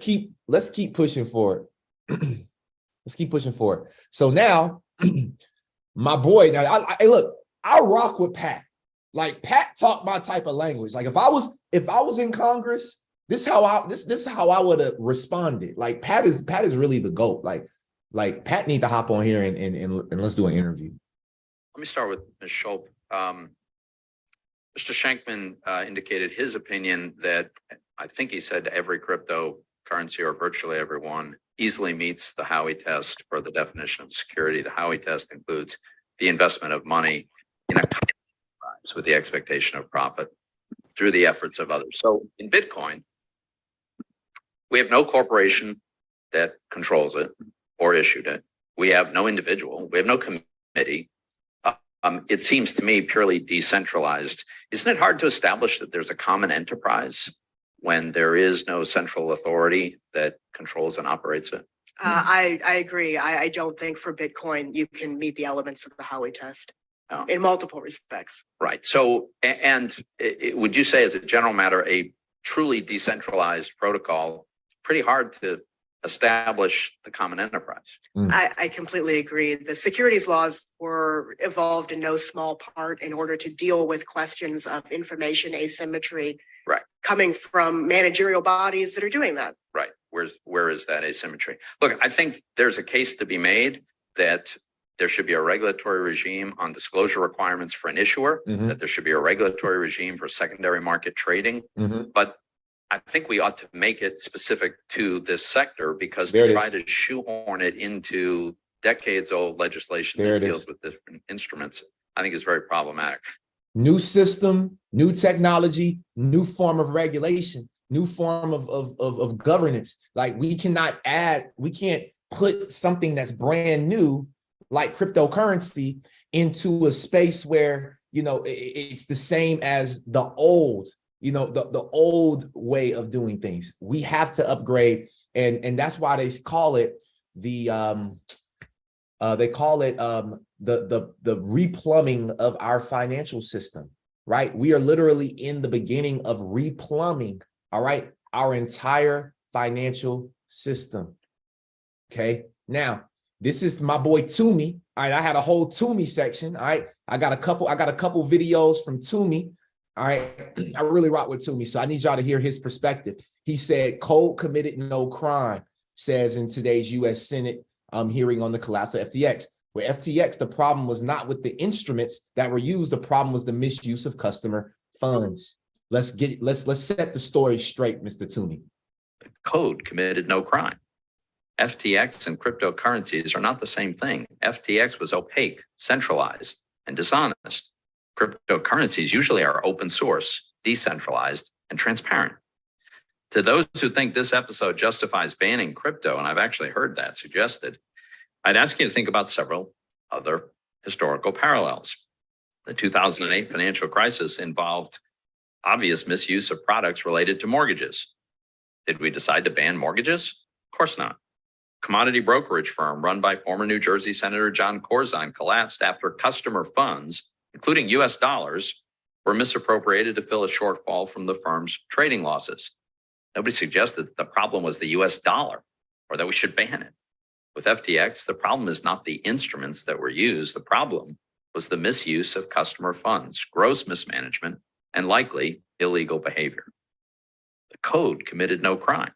B: keep pushing forward. Let's keep pushing forward. So now, my boy, now look, I rock with Pat. Like Pat talked my type of language. Like if I was in Congress, this is how I would have responded. Like Pat is really the GOAT. Like Pat need to hop on here and let's do an interview.
F: Let me start with Ms. Schulp. Mr. Shankman indicated his opinion that I think he said every cryptocurrency or virtually every one easily meets the Howey test for the definition of security. The Howey test includes the investment of money in a enterprise with the expectation of profit through the efforts of others. So in Bitcoin, we have no corporation that controls it or issued it. We have no individual. We have no committee. It seems to me purely decentralized. Isn't it hard to establish that there's a common enterprise when there is no central authority that controls and operates it?
K: I agree. I don't think for Bitcoin you can meet the elements of the Howey test in multiple respects.
F: Right. So, would you say as a general matter, a truly decentralized protocol, pretty hard to establish the common enterprise?
K: I completely agree. The securities laws were evolved in no small part in order to deal with questions of information asymmetry,
F: right,
K: coming from managerial bodies that are doing that.
F: Right. Where is that asymmetry? Look, I think there's a case to be made that there should be a regulatory regime on disclosure requirements for an issuer, that there should be a regulatory regime for secondary market trading. But I think we ought to make it specific to this sector, because to try to shoehorn it into decades-old legislation that deals with different instruments, I think is very problematic.
B: New system, new technology, new form of regulation, new form of governance. Like we can't put something that's brand new like cryptocurrency into a space where, it's the same as the old, the old way of doing things. We have to upgrade. And that's why they call it the replumbing of our financial system, right? We are literally in the beginning of replumbing, all right, our entire financial system. Okay. Now, this is my boy Toomey. All right. I had a whole Toomey section. All right. I got a couple videos from Toomey. All right. I really rock with Toomey. So I need y'all to hear his perspective. He said, Code committed no crime, says in today's U.S. Senate hearing on the collapse of FTX. With FTX, the problem was not with the instruments that were used. The problem was the misuse of customer funds. Let's set the story straight, Mr. Toomey.
F: Code committed no crime. FTX and cryptocurrencies are not the same thing. FTX was opaque, centralized, and dishonest. Cryptocurrencies usually are open source, decentralized, and transparent. To those who think this episode justifies banning crypto, and I've actually heard that suggested, I'd ask you to think about several other historical parallels. The 2008 financial crisis involved obvious misuse of products related to mortgages. Did we decide to ban mortgages? Of course not. Commodity brokerage firm run by former New Jersey Senator John Corzine collapsed after customer funds, including US dollars, were misappropriated to fill a shortfall from the firm's trading losses. Nobody suggested that the problem was the US dollar or that we should ban it. With FTX, the problem is not the instruments that were used. The problem was the misuse of customer funds, gross mismanagement, and likely illegal behavior. The code committed no crime.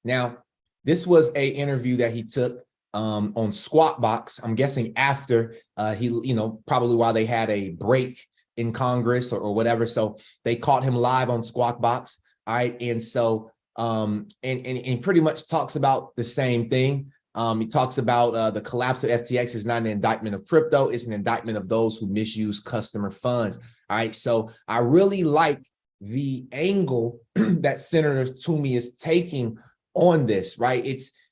B: Now, this was an interview that he took on Squawk Box. I'm guessing after probably while they had a break in Congress or whatever. So they caught him live on Squawk Box. All right. And so and pretty much talks about the same thing. He talks about the collapse of FTX is not an indictment of crypto. It's an indictment of those who misuse customer funds. All right. So I really like the angle that Senator Toomey is taking on this, right?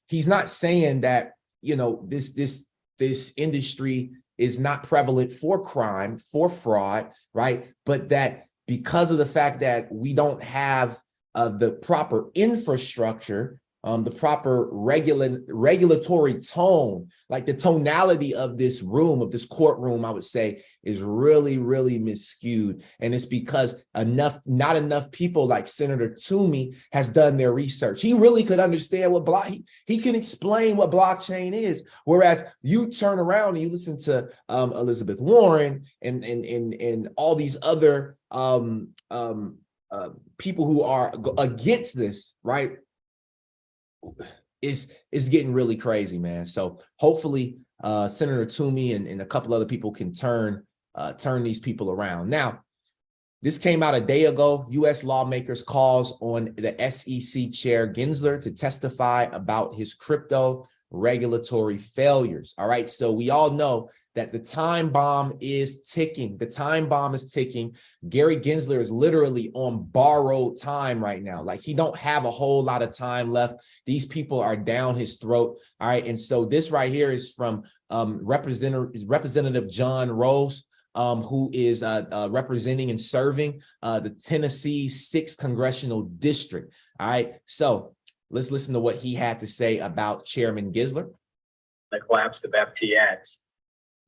B: He's not saying that, this industry is not prevalent for crime, for fraud, right? But that because of the fact that we don't have the proper infrastructure, the proper regulatory tone, like the tonality of this room, of this courtroom, I would say, is really, really miscued. And it's because not enough people like Senator Toomey has done their research. He really could understand what he can explain what blockchain is. Whereas you turn around and you listen to Elizabeth Warren and all these other people who are against this, right? Is getting really crazy, man. So hopefully Senator Toomey and a couple other people can turn these people around. Now, this came out a day ago. U.S. lawmakers calls on the SEC chair Gensler to testify about his crypto regulatory failures. All right. So we all know that the time bomb is ticking. The time bomb is ticking. Gary Gensler is literally on borrowed time right now. Like he don't have a whole lot of time left. These people are down his throat. All right. And so this right here is from Representative John Rose, who is representing and serving the Tennessee 6th Congressional District. All right. So let's listen to what he had to say about Chairman Gensler.
L: The collapse of FTX.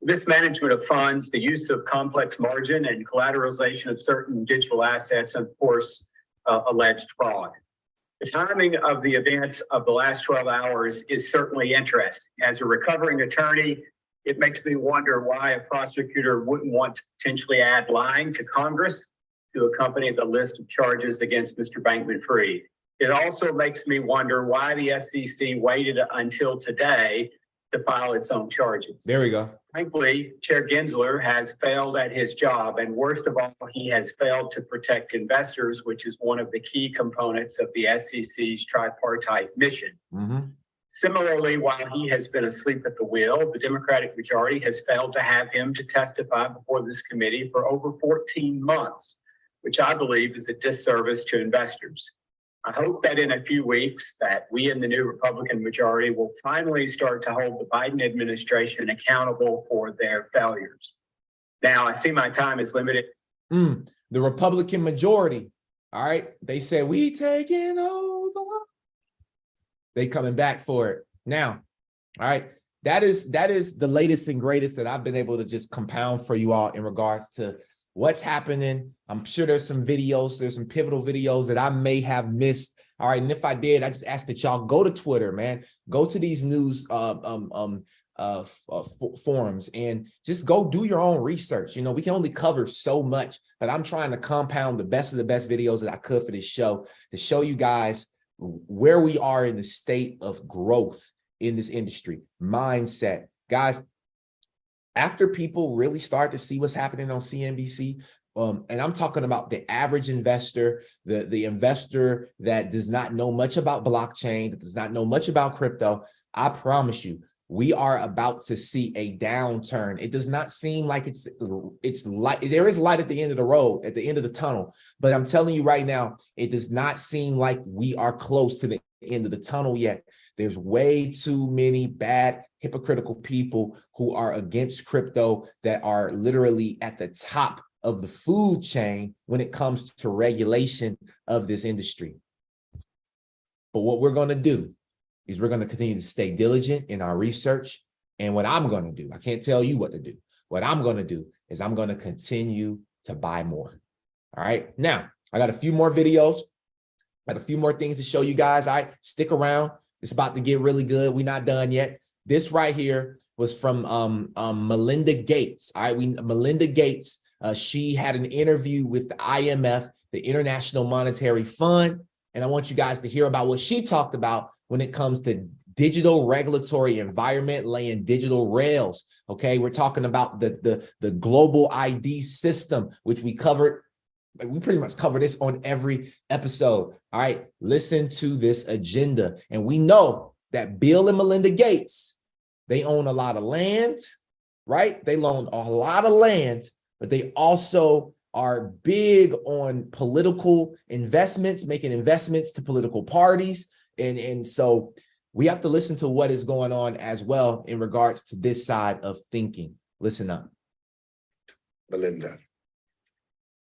L: Mismanagement of funds, the use of complex margin and collateralization of certain digital assets, and of course, alleged fraud. The timing of the events of the last 12 hours is certainly interesting. As a recovering attorney, it makes me wonder why a prosecutor wouldn't want to potentially add lying to Congress to accompany the list of charges against Mr. Bankman-Fried. It also makes me wonder why the SEC waited until today to file its own charges.
B: There we go.
L: Frankly, Chair Gensler has failed at his job, and worst of all, he has failed to protect investors, which is one of the key components of the SEC's tripartite mission.
B: Mm-hmm.
L: Similarly, while he has been asleep at the wheel, the Democratic majority has failed to have him to testify before this committee for over 14 months, which I believe is a disservice to investors. I hope that in a few weeks that we in the new Republican majority will finally start to hold the Biden administration accountable for their failures. Now, I see my time is limited.
B: The Republican majority, all right, they said, we taking over. They coming back for it. Now, all right, that is the latest and greatest that I've been able to just compound for you all in regards to what's happening. I'm sure there's some videos, there's some pivotal videos that I may have missed. All right. And if I did, I just ask that y'all go to Twitter, man, go to these news forums and just go do your own research. You know, we can only cover so much, but I'm trying to compound the best of the best videos that I could for this show to show you guys where we are in the state of growth in this industry, mindset. Guys, after people really start to see what's happening on CNBC, and I'm talking about the average investor, the investor that does not know much about blockchain, that does not know much about crypto, I promise you, we are about to see a downturn. It does not seem like it's light. There is light at the end of the road, at the end of the tunnel. But I'm telling you right now, it does not seem like we are close to the end of the tunnel yet. There's way too many bad, hypocritical people who are against crypto that are literally at the top of the food chain when it comes to regulation of this industry. But what we're going to do is we're going to continue to stay diligent in our research. And what I'm going to do, I can't tell you what to do. What I'm going to do is I'm going to continue to buy more. All right. Now, I got a few more videos. I got a few more things to show you guys. All right. Stick around. It's about to get really good. We're not done yet. This right here was from Melinda Gates. All right. Melinda Gates, she had an interview with the IMF, the International Monetary Fund. And I want you guys to hear about what she talked about when it comes to digital regulatory environment, laying digital rails. Okay, we're talking about the global ID system, which we covered. We pretty much cover this on every episode. All right, listen to this agenda. And we know that Bill and Melinda Gates, they own a lot of land, right? They own a lot of land, but they also are big on political investments, making investments to political parties. And so we have to listen to what is going on as well in regards to this side of thinking. Listen up.
A: Melinda.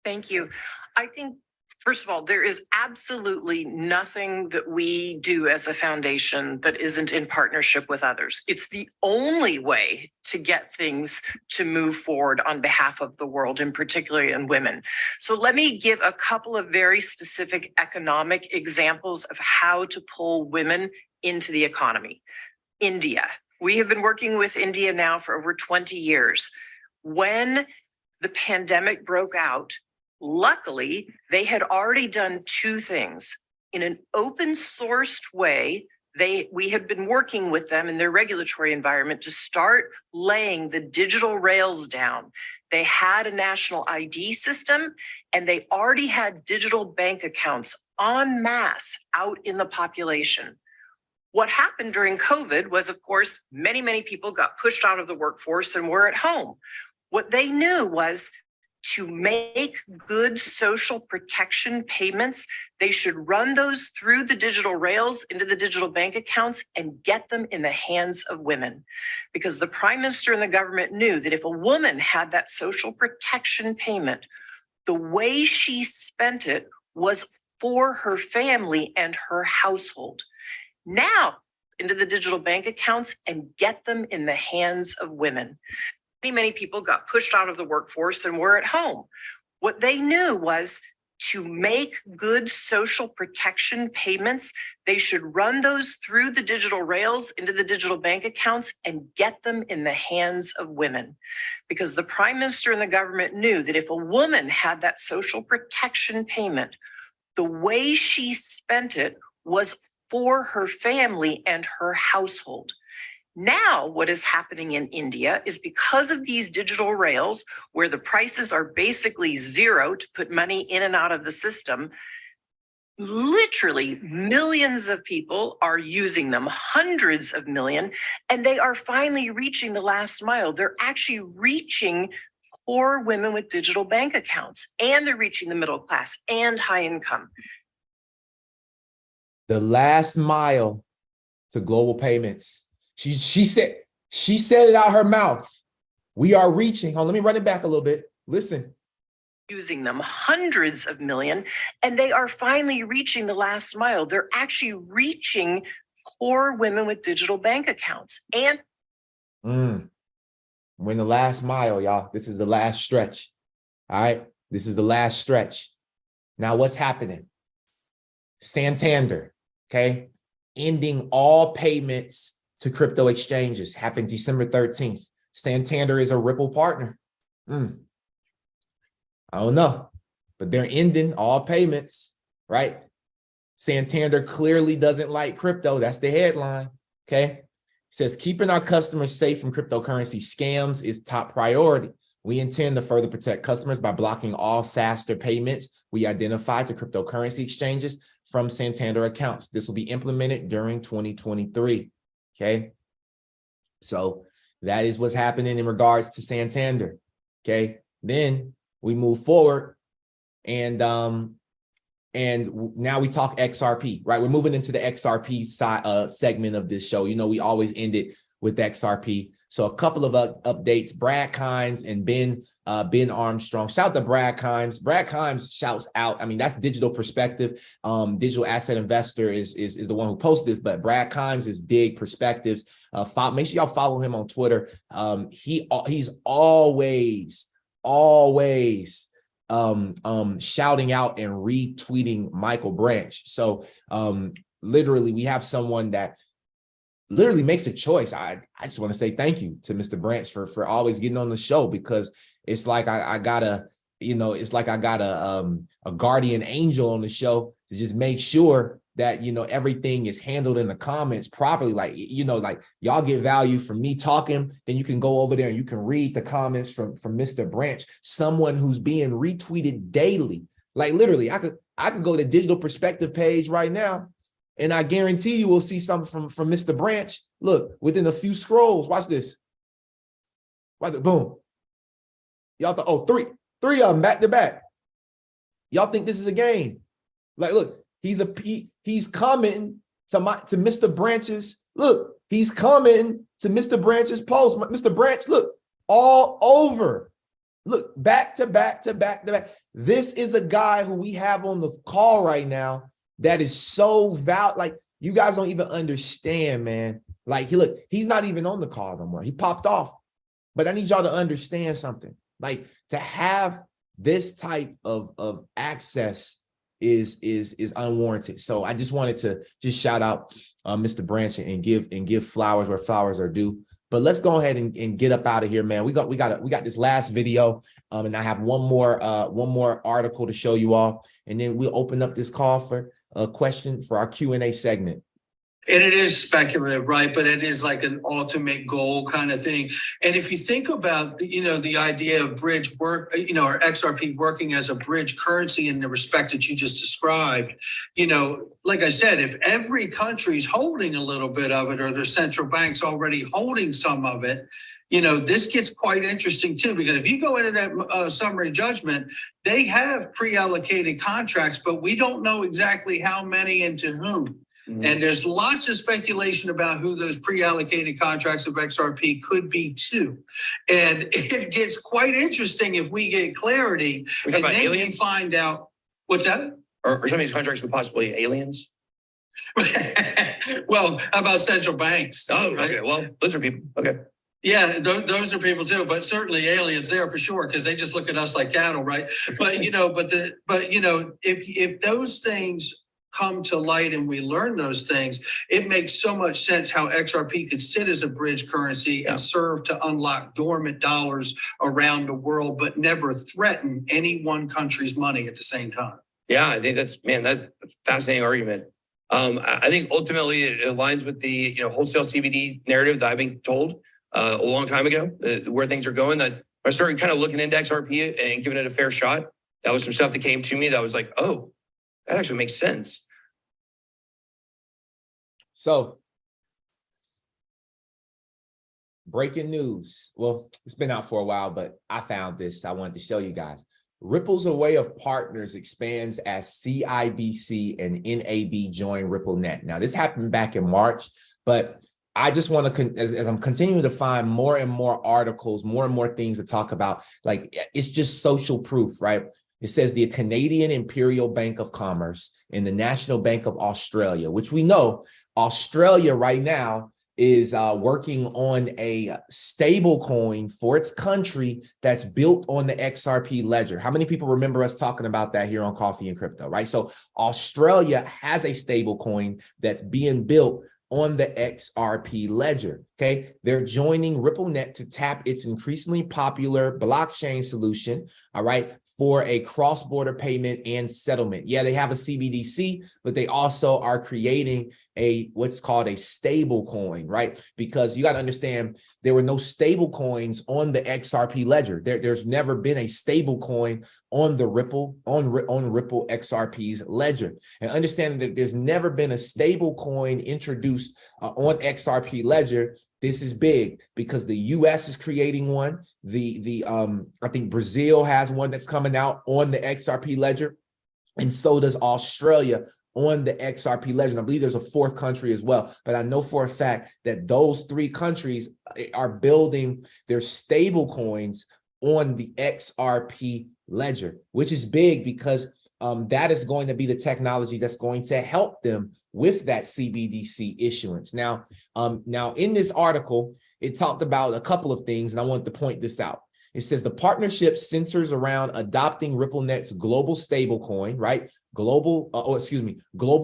M: Thank you. I think, first of all, there is absolutely nothing that we do as a foundation that isn't in partnership with others. It's the only way to get things to move forward on behalf of the world, and particularly in women. So let me give a couple of very specific economic examples of how to pull women into the economy. India. We have been working with India now for over 20 years. When the pandemic broke out, luckily, they had already done two things. In an open sourced way, we had been working with them in their regulatory environment to start laying the digital rails down. They had a national ID system, and they already had digital bank accounts en masse out in the population. What happened during COVID was, of course, many people got pushed out of the workforce and were at home. What they knew was to make good social protection payments, they should run those through the digital rails into the digital bank accounts and get them in the hands of women. Because the prime minister and the government knew that if a woman had that social protection payment, the way she spent it was for her family and her household. Now, into the digital bank accounts and get them in the hands of women. Many people got pushed out of the workforce and were at home. What they knew was to make good social protection payments, they should run those through the digital rails into the digital bank accounts and get them in the hands of women. Because the prime minister and the government knew that if a woman had that social protection payment, the way she spent it was for her family and her household. Now, what is happening in India is because of these digital rails, where the prices are basically zero to put money in and out of the system, literally millions of people are using them, hundreds of millions, and they are finally reaching the last mile. They're actually reaching poor women with digital bank accounts, and they're reaching the middle class and high income.
B: The last mile to global payments. She said it out her mouth. We are reaching. Let me run it back a little bit. Listen.
M: Using them, hundreds of millions, and they are finally reaching the last mile. They're actually reaching poor women with digital bank accounts. And
B: we're in the last mile, y'all. This is the last stretch. All right, this is the last stretch. Now what's happening? Santander, okay, ending all payments to crypto exchanges, happened December 13th. Santander is a Ripple partner. I don't know, but they're ending all payments, right? Santander clearly doesn't like crypto. That's the headline, okay? It says, keeping our customers safe from cryptocurrency scams is top priority. We intend to further protect customers by blocking all faster payments we identify to cryptocurrency exchanges from Santander accounts. This will be implemented during 2023, okay? So that is what's happening in regards to Santander, okay? Then we move forward and now we talk XRP, right? We're moving into the XRP side, segment of this show. You know, we always end it with XRP. So a couple of updates, Brad Kimes and Ben Armstrong. Shout out to Brad Kimes. Brad Kimes shouts out. I mean, that's Digital Perspective. Digital Asset Investor is the one who posted this, but Brad Kimes is Dig Perspectives. Make sure y'all follow him on Twitter. He's always shouting out and retweeting Michael Branch. So literally, we have someone that literally makes a choice. I just want to say thank you to Mr. Branch for always getting on the show, because it's like I got a guardian angel on the show to just make sure that, you know, everything is handled in the comments properly. Like, you know, like y'all get value from me talking, then you can go over there and you can read the comments from Mr. Branch, someone who's being retweeted daily. Like literally, I could go to the Digital Perspective page right now, and I guarantee you will see something from Mr. Branch. Look, within a few scrolls. Watch this. Watch it. Boom. Y'all thought, oh, three of them back to back. Y'all think this is a game? Like, look, he's coming to Mr. Branch's. Look, he's coming to Mr. Branch's post. Mr. Branch, look, all over. Look, back to back to back to back. This is a guy who we have on the call right now that is so like, you guys don't even understand, man. Like, he's not even on the call no more. He popped off. But I need y'all to understand something. Like, to have this type of access is unwarranted. So I just wanted to just shout out Mr. Branch and give flowers where flowers are due. But let's go ahead and get up out of here, man. We got this last video, and I have one more article to show you all, and then we'll open up this call for a question for our Q&A segment.
N: And it is speculative, right? But it is like an ultimate goal kind of thing. And if you think about, the idea of bridge work, or XRP working as a bridge currency in the respect that you just described, like I said, if every country's holding a little bit of it, or their central bank's already holding some of it, this gets quite interesting too, because if you go into that summary judgment, they have pre-allocated contracts, but we don't know exactly how many and to whom. Mm-hmm. And there's lots of speculation about who those pre-allocated contracts of XRP could be to. And it gets quite interesting if we get clarity and then aliens? We find out, what's that?
O: Or some of these contracts with possibly aliens?
N: Well, how about central banks?
O: Oh, right? Okay. Well, those are people. Okay.
N: Yeah, those are people too, but certainly aliens there for sure, because they just look at us like cattle, right? But if those things come to light and we learn those things, it makes so much sense how XRP could sit as a bridge currency and serve to unlock dormant dollars around the world, but never threaten any one country's money at the same time.
O: Yeah, I think that's a fascinating argument. I think ultimately it aligns with the wholesale CBD narrative that I've been told a long time ago, where things are going. That I started kind of looking into XRP and giving it a fair shot. That was some stuff that came to me that was like, oh, that actually makes sense.
B: So, breaking news. Well, it's been out for a while, but I found this. I wanted to show you guys. Ripple's array of partners expands as CIBC and NAB join RippleNet. Now, this happened back in March, but I just want to, as I'm continuing to find more and more articles, more and more things to talk about, like it's just social proof, right? It says the Canadian Imperial Bank of Commerce and the National Bank of Australia, which we know Australia right now is working on a stable coin for its country that's built on the XRP ledger. How many people remember us talking about that here on Coffee and Crypto, right? So Australia has a stable coin that's being built on the XRP ledger, okay? They're joining RippleNet to tap its increasingly popular blockchain solution, all right, for a cross-border payment and settlement. Yeah, they have a CBDC, but they also are creating what's called a stable coin, right? Because you got to understand, there were no stable coins on the XRP ledger. There's never been a stable coin on the Ripple, on Ripple XRP's ledger. And understanding that there's never been a stable coin introduced on XRP ledger. This is big because the US is creating one. I think Brazil has one that's coming out on the XRP ledger, and so does Australia on the XRP ledger. And I believe there's a fourth country as well, but I know for a fact that those three countries are building their stable coins on the XRP ledger, which is big because that is going to be the technology that's going to help them with that CBDC issuance. Now in this article, it talked about a couple of things, and I wanted to point this out. It says the partnership centers around adopting RippleNet's global stablecoin, right? Global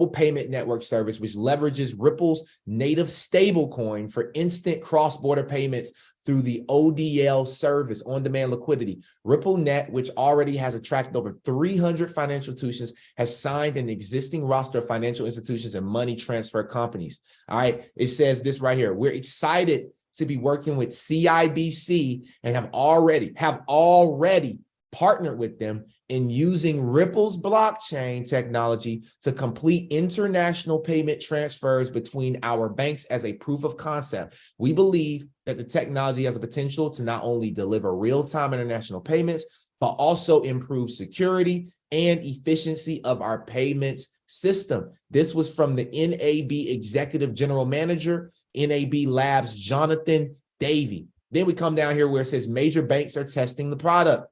B: payment network service, which leverages Ripple's native stablecoin for instant cross-border payments through the ODL service, on-demand liquidity. RippleNet, which already has attracted over 300 financial institutions, has signed an existing roster of financial institutions and money transfer companies. All right, it says this right here. We're excited to be working with CIBC and have already partnered with them in using Ripple's blockchain technology to complete international payment transfers between our banks as a proof of concept. We believe that the technology has the potential to not only deliver real-time international payments, but also improve security and efficiency of our payments system. This was from the NAB Executive General Manager, NAB Labs, Jonathan Davey. Then we come down here where it says major banks are testing the product.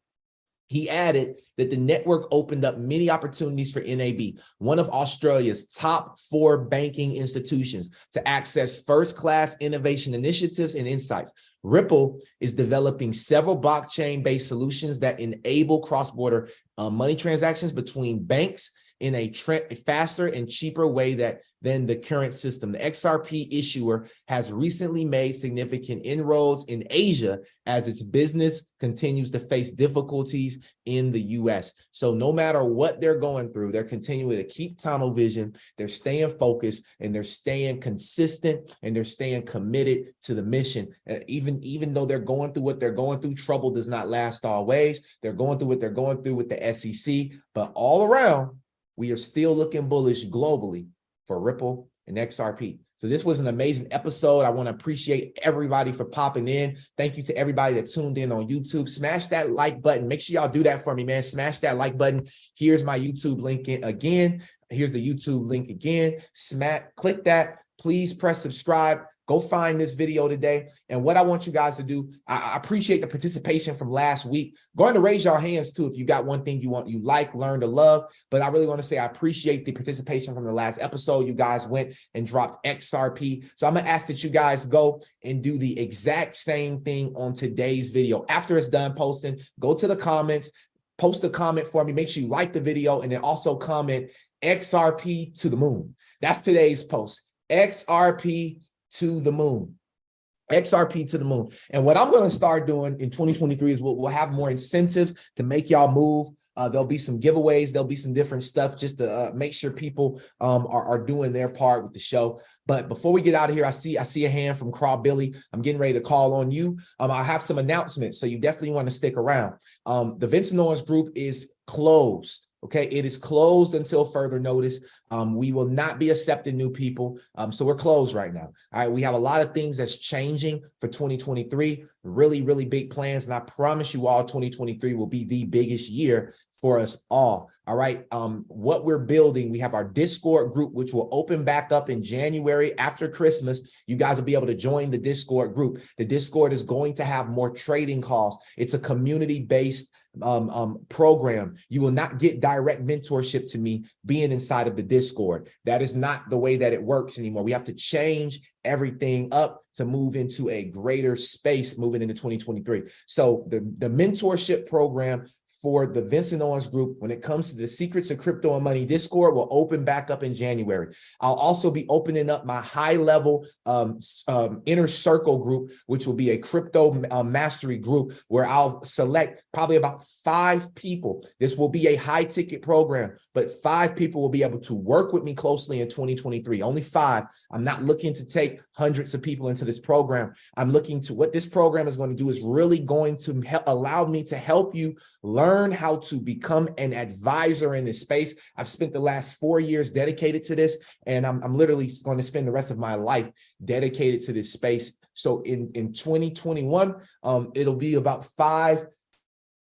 B: He added that the network opened up many opportunities for NAB, one of Australia's top 4 banking institutions, to access first-class innovation initiatives and insights. Ripple is developing several blockchain-based solutions that enable cross-border money transactions between banks in a faster and cheaper way than the current system. The XRP issuer has recently made significant inroads in Asia as its business continues to face difficulties in the US. So no matter what they're going through, they're continuing to keep tunnel vision, they're staying focused, and they're staying consistent, and they're staying committed to the mission. Even though they're going through what they're going through, trouble does not last always. They're going through what they're going through with the SEC, but all around, we are still looking bullish globally for Ripple and XRP. So this was an amazing episode. I want to appreciate everybody for popping in. Thank you to everybody that tuned in on YouTube. Smash that like button. Make sure y'all do that for me, man. Smash that like button. Here's my YouTube link again. Here's the YouTube link again. Click that. Please press subscribe. Go find this video today. And what I want you guys to do, I appreciate the participation from last week. Go ahead and raise your hands too if you got one thing you like, learn to love. But I really want to say I appreciate the participation from the last episode. You guys went and dropped XRP. So I'm going to ask that you guys go and do the exact same thing on today's video. After it's done posting, go to the comments, post a comment for me. Make sure you like the video, and then also comment XRP to the moon. That's today's post. XRP to the moon. XRP to the moon. And what I'm going to start doing in 2023 is we'll have more incentives to make y'all move. There'll be some giveaways. There'll be some different stuff just to make sure people are doing their part with the show. But before we get out of here, I see a hand from Craw Billy. I'm getting ready to call on you. I have some announcements, so you definitely want to stick around. The Vincent Owens Group is closed. Okay, it is closed until further notice. We will not be accepting new people. So we're closed right now. All right, we have a lot of things that's changing for 2023. Really, really big plans. And I promise you all 2023 will be the biggest year for us all. All right. What we're building, we have our Discord group, which will open back up in January after Christmas. You guys will be able to join the Discord group. The Discord is going to have more trading calls. It's a community-based program. You will not get direct mentorship to me being inside of the Discord. That is not the way that it works anymore. We have to change everything up to move into a greater space moving into 2023. So the mentorship program for the Vincent Owens Group, when it comes to the Secrets of Crypto and Money Discord, will open back up in January. I'll also be opening up my high-level inner circle group, which will be a crypto mastery group where I'll select probably about 5 people. This will be a high-ticket program, but 5 people will be able to work with me closely in 2023. Only 5. I'm not looking to take hundreds of people into this program. I'm looking to what this program is going to do is really going to allow me to help you learn how to become an advisor in this space. I've spent the last 4 years dedicated to this, and I'm literally going to spend the rest of my life dedicated to this space. So in 2021, it'll be about 5,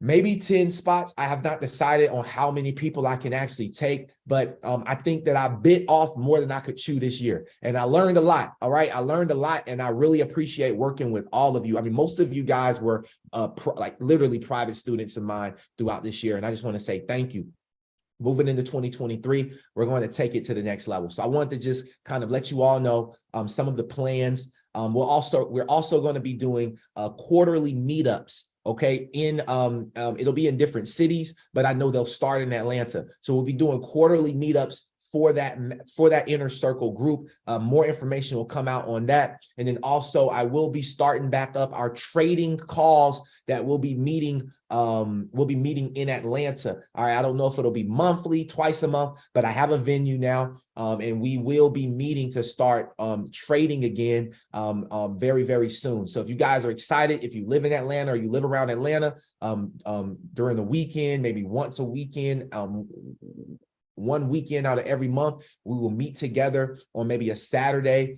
B: maybe 10 spots. I have not decided on how many people I can actually take, but I think that I bit off more than I could chew this year. And I learned a lot, all right? I learned a lot, and I really appreciate working with all of you. I mean, most of you guys were like literally private students of mine throughout this year, and I just want to say thank you. Moving into 2023, we're going to take it to the next level. So I wanted to just kind of let you all know some of the plans. We're also going to be doing quarterly meetups. Okay, it'll be in different cities, but I know they'll start in Atlanta. So we'll be doing quarterly meetups for that inner circle group. More information will come out on that. And then also I will be starting back up our trading calls that we'll be meeting in Atlanta. All right, I don't know if it'll be monthly, twice a month, but I have a venue now. And we will be meeting to start trading again very, very soon. So if you guys are excited, if you live in Atlanta or you live around Atlanta during the weekend, maybe once a weekend, one weekend out of every month, we will meet together on maybe a Saturday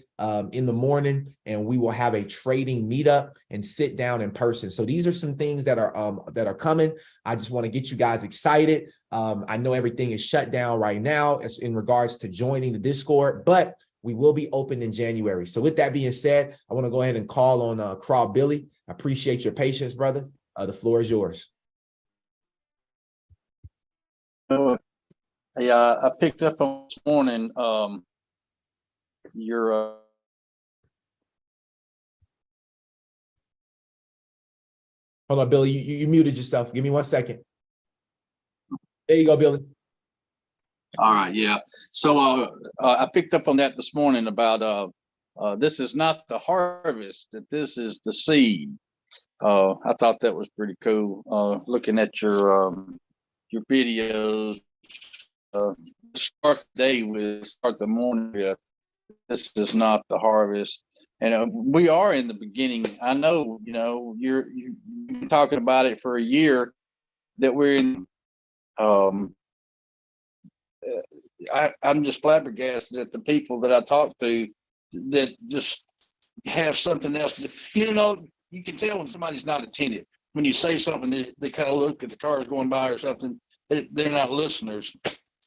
B: in the morning, and we will have a trading meetup and sit down in person. So these are some things that are coming. I just want to get you guys excited. I know everything is shut down right now as in regards to joining the Discord, but we will be open in January. So with that being said, I want to go ahead and call on Craw Billy. I appreciate your patience, brother. The floor is yours.
P: Hey, I picked up on this morning your
B: Hold on, Billy. You muted yourself. Give me 1 second. There you go, Billy.
P: all right, yeah. So I picked up on that this morning about this is not the harvest, that this is the seed. I thought that was pretty cool. Looking at your videos. Start the day with, start the morning with, this is not the harvest. And we are in the beginning. I know, you've been talking about it for a year that we're in. I'm just flabbergasted at the people that I talk to that just have something else. You can tell when somebody's not attentive. When you say something, they kind of look at the cars going by or something. They're not listeners.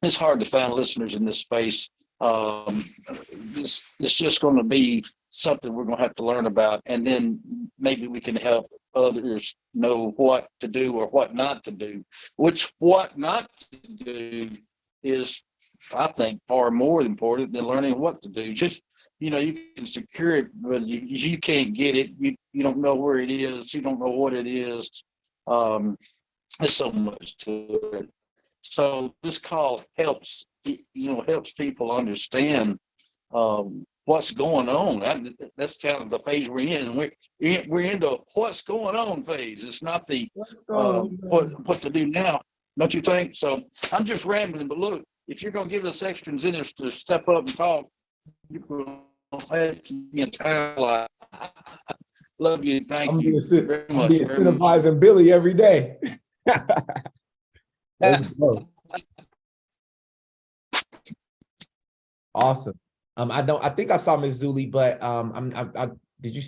P: It's hard to find listeners in this space. It's just going to be something we're going to have to learn about, and then maybe we can help others know what to do or what not to do. Which what not to do is, I think, far more important than learning what to do. Just you can secure it, but you can't get it. You don't know where it is. You don't know what it is. There's so much to it. So this call helps people understand what's going on. That's kind of the phase we're in. We're in the what's going on phase. It's not the what to do now. Don't you think? So I'm just rambling, but look, if you're going to give us extra incentives to step up and talk, you're going to have to be in time. Love you. Thank you very much.
B: I'm incentivizing Billy every day. Let's go. Awesome. I think I saw Ms. Zuli, but did you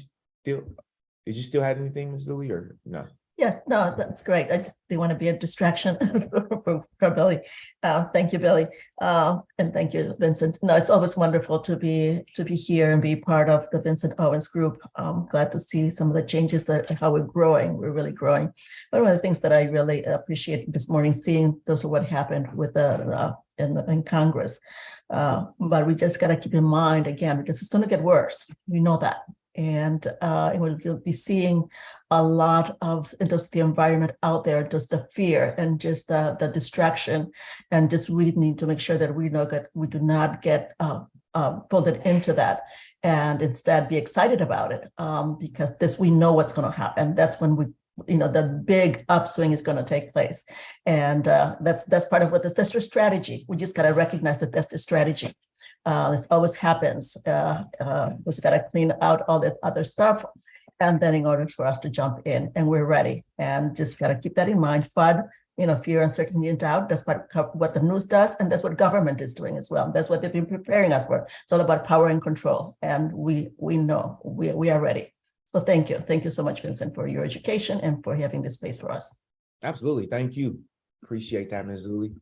B: still have anything, Ms. Zuli, or no?
Q: Yes, no, that's great. I just didn't want to be a distraction for Billy. Thank you, Billy. And thank you, Vincent. No, it's always wonderful to be here and be part of the Vincent Owens Group. I'm glad to see some of the changes that how we're growing. We're really growing. One of the things that I really appreciate this morning, seeing those are what happened with the in Congress. But we just got to keep in mind again, because it's going to get worse. We know that. And you'll be seeing a lot of just the environment out there, just the fear and just the distraction, and just really need to make sure that we do not get pulled into that, and instead be excited about it, because we know what's going to happen. That's when the big upswing is going to take place, and that's part of what that's their strategy. We just got to recognize that that's the strategy. This always happens. We got to clean out all that other stuff, and then in order for us to jump in, and we're ready. And just got to keep that in mind. FUD, fear, uncertainty, and doubt. That's what the news does, and that's what government is doing as well. That's what they've been preparing us for. It's all about power and control, and we know we are ready. So thank you so much, Vincent, for your education and for having this space for us.
B: Absolutely, thank you. Appreciate that, Ms. Zuli.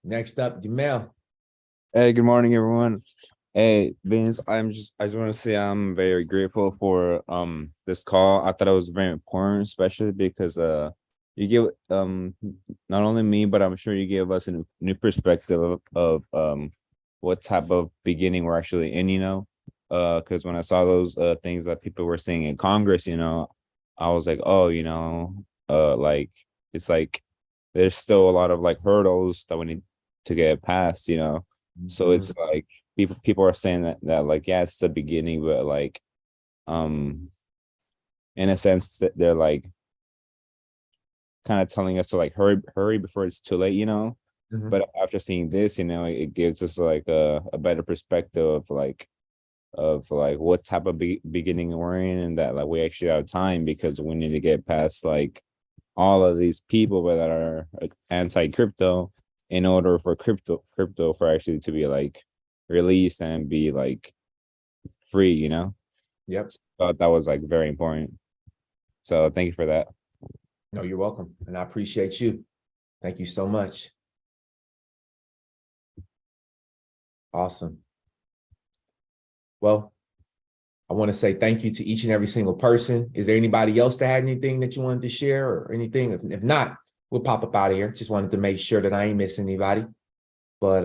B: Next up, Jamel.
R: Hey, good morning, everyone. Hey, Vince, I just want to say I'm very grateful for this call. I thought it was very important, especially because you give not only me, but I'm sure you gave us a new perspective of what type of beginning we're actually in, because when I saw those things that people were saying in Congress, I was like, oh, like it's like there's still a lot of like hurdles that we need to get past, So it's like people are saying that like, yeah, it's the beginning, but like in a sense that they're like kind of telling us to like hurry before it's too late, But after seeing this, it gives us like a better perspective of what type of beginning we're in, and that like we actually have time, because we need to get past like all of these people that are anti-crypto in order for crypto for actually to be like released and be like free,
B: Yep.
R: So that was like very important. So thank you for that.
B: No, you're welcome. And I appreciate you. Thank you so much. Awesome. Well, I want to say thank you to each and every single person. Is there anybody else that had anything that you wanted to share or anything? If not, we'll pop up out of here. Just wanted to make sure that I ain't missing anybody. But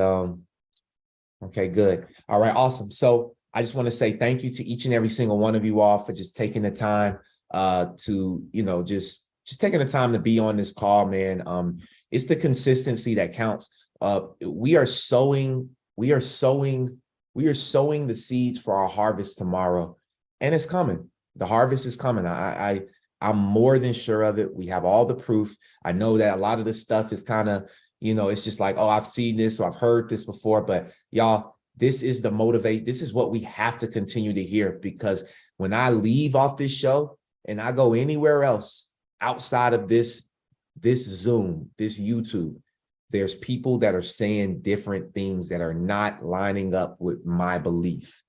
B: okay, good. All right, awesome. So I just want to say thank you to each and every single one of you all for just taking the time to, just taking the time to be on this call, man. It's the consistency that counts. We are sowing the seeds for our harvest tomorrow, and it's coming. The harvest is coming. I'm more than sure of it. We have all the proof. I know that a lot of this stuff is kind of, it's just like, oh, I've seen this or I've heard this before, but y'all, this is the motivate. This is what we have to continue to hear, because when I leave off this show and I go anywhere else outside of this Zoom, this YouTube, there's people that are saying different things that are not lining up with my belief.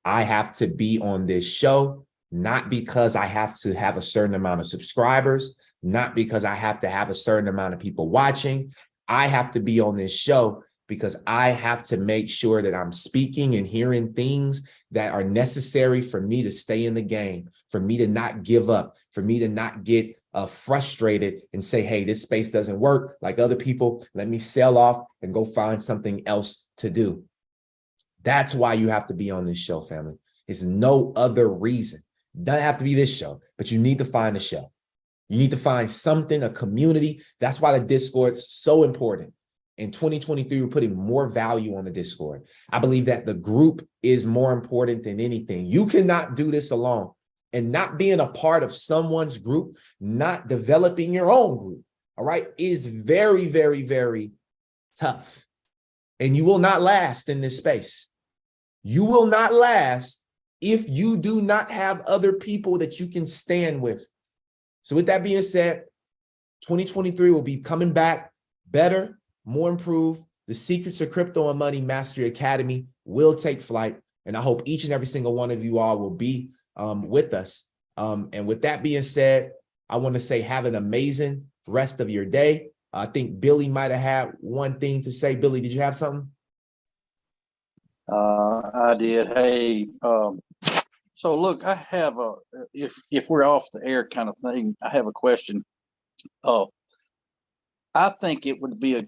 B: I have to be on this show, not because I have to have a certain amount of subscribers, not because I have to have a certain amount of people watching. I have to be on this show because I have to make sure that I'm speaking and hearing things that are necessary for me to stay in the game, for me to not give up, for me to not get frustrated and say, hey, this space doesn't work like other people. Let me sell off and go find something else to do. That's why you have to be on this show, family. It's no other reason. Doesn't have to be this show, but you need to find a show. You need to find something, a community. That's why the Discord is so important. In 2023, we're putting more value on the Discord. I believe that the group is more important than anything. You cannot do this alone. And not being a part of someone's group, not developing your own group, all right, is very, very, very tough. And you will not last in this space. You will not last if you do not have other people that you can stand with. So with that being said, 2023 will be coming back better, more improved. The Secrets of Crypto and Money Mastery Academy will take flight. And I hope each and every single one of you all will be with us And with that being said, I want to say have an amazing rest of your day. I think Billy might have had one thing to say. Billy, did you have something?
P: I did. Hey, so look, I have if we're off the air kind of thing, I have a question. I think it would be a